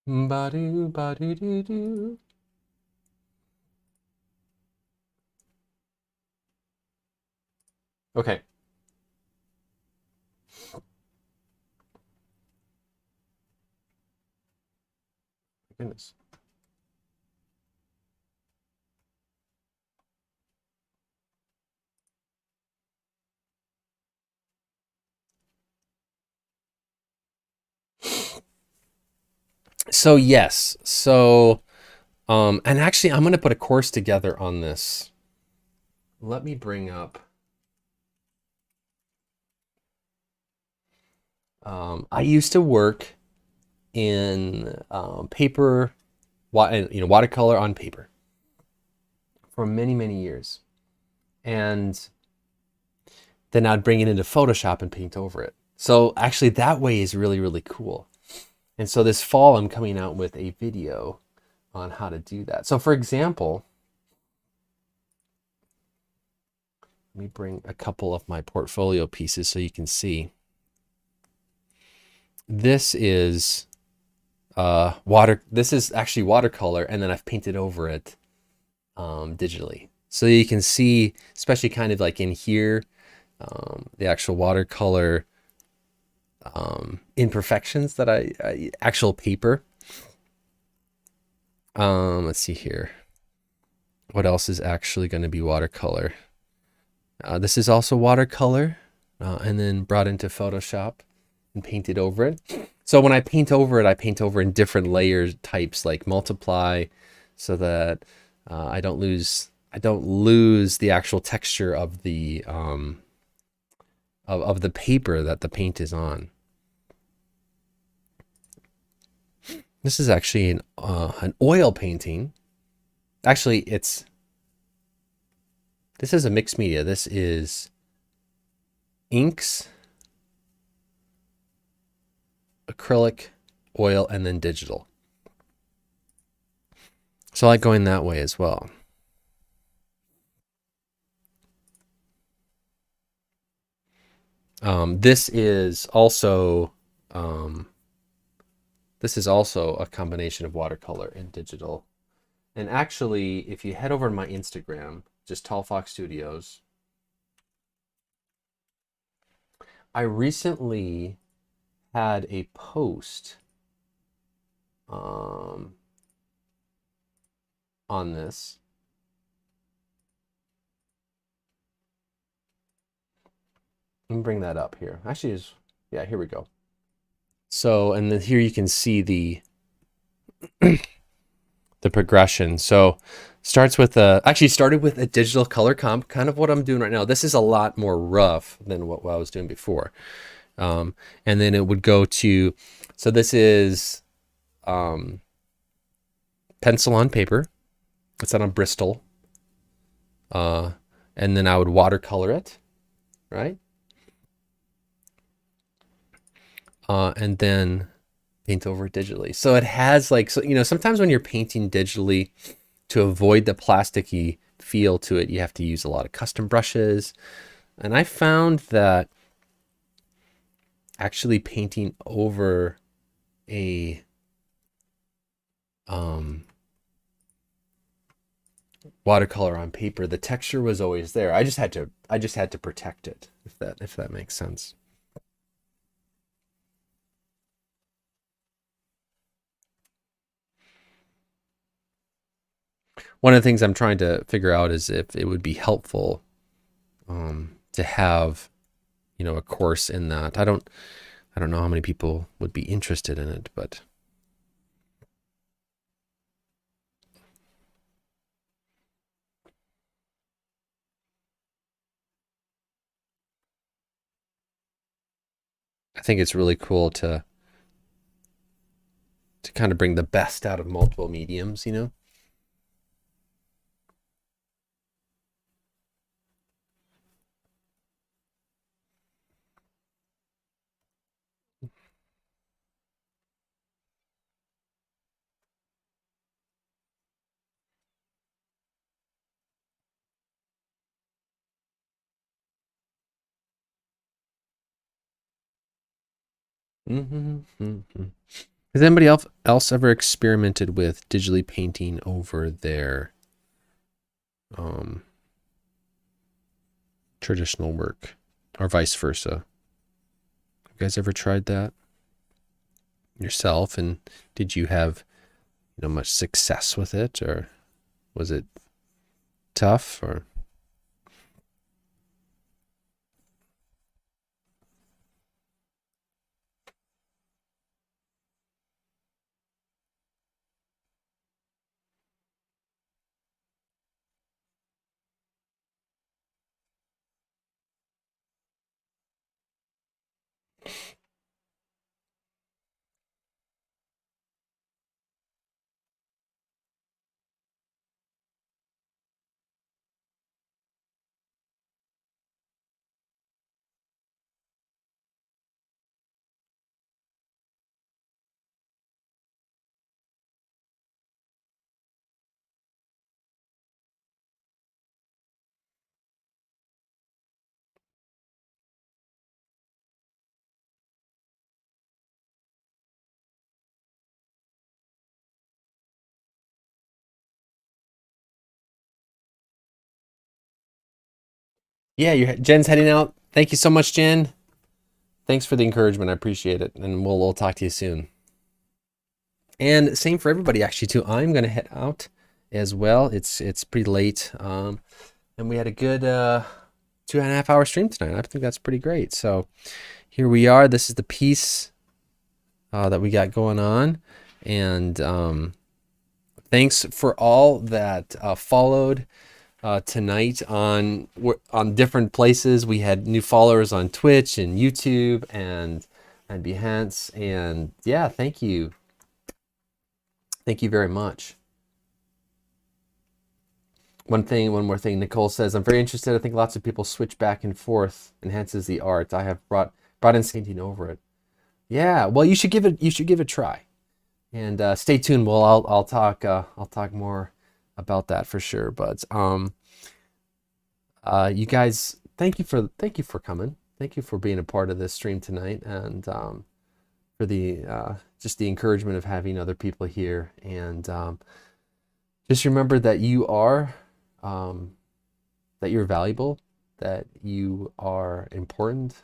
Ba-do, ba-do-do-do. Okay. Goodness. So yes, and actually I'm going to put a course together on this. Let me bring up, I used to work in paper, watercolor on paper for many, many years. And then I'd bring it into Photoshop and paint over it. So actually that way is really, really cool. And so this fall, I'm coming out with a video on how to do that. So for example, let me bring a couple of my portfolio pieces so you can see. This is this is actually watercolor, and then I've painted over it digitally. So you can see, especially kind of like in here, the actual watercolor imperfections that I actual paper. Let's see here. What else is actually going to be watercolor? This is also watercolor, and then brought into Photoshop and painted over it. So when I paint over it, I paint over in different layer types, like multiply, so that I don't lose the actual texture of the of the paper that the paint is on. This is actually an oil painting. Actually, this is a mixed media. This is inks, acrylic, oil, and then digital. So I like going that way as well. This is also a combination of watercolor and digital. And actually, if you head over to my Instagram, just Tall Fox Studios, I recently had a post on this. Let me bring that up here. Actually, yeah, here we go. So, and then here you can see the progression. So actually started with a digital color comp, kind of what I'm doing right now. This is a lot more rough than what I was doing before. And then it would go to, so this is pencil on paper. It's on a Bristol. And then I would watercolor it, right? And then paint over it digitally. So it has like, so, you know, sometimes when you're painting digitally, to avoid the plasticky feel to it, you have to use a lot of custom brushes. And I found that actually painting over a watercolor on paper, the texture was always there. I just had to protect it, if that makes sense. One of the things I'm trying to figure out is if it would be helpful to have, you know, a course in that. I don't know how many people would be interested in it, but I think it's really cool to kind of bring the best out of multiple mediums, you know? Has anybody else ever experimented with digitally painting over their traditional work, or vice versa? You guys ever tried that yourself, and did you have, you know, much success with it, or was it tough? Or yeah, Jen's heading out. Thank you so much, Jen. Thanks for the encouragement. I appreciate it, and we'll talk to you soon. And same for everybody, actually, too. I'm gonna head out as well. It's pretty late, and we had a good 2.5 hour stream tonight. I think that's pretty great. So here we are. This is the piece that we got going on. And thanks for all that followed tonight on different places. We had new followers on Twitch and YouTube and Behance. And yeah, thank you. Thank you very much. One more thing, Nicole says, I'm very interested. I think lots of people switch back and forth, enhances the art. I have brought in painting over it. Yeah, well, you should give it a try. And stay tuned. Well, I'll talk more about that for sure. But you guys, thank you for coming. Thank you for being a part of this stream tonight, and for the just the encouragement of having other people here. And just remember that you are that you're valuable, that you are important,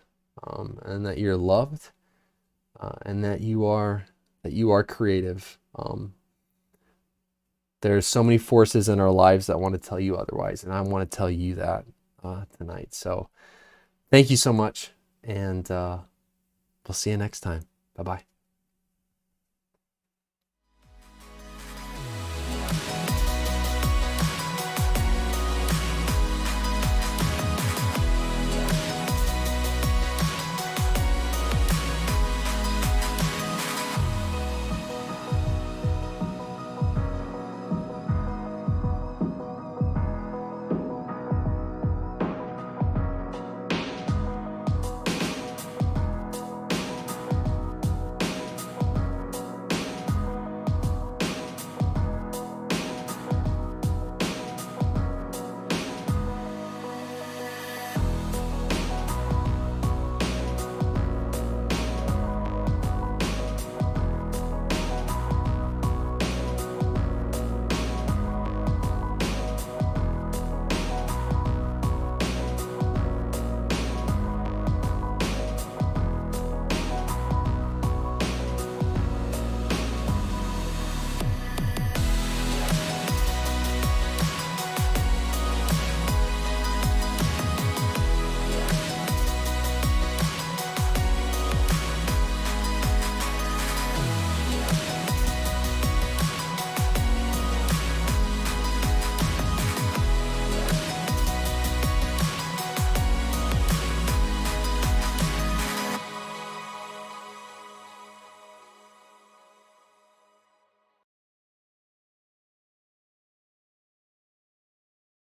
and that you're loved, and that you are creative. There's so many forces in our lives that want to tell you otherwise, and I want to tell you that tonight. So thank you so much, and we'll see you next time. Bye-bye.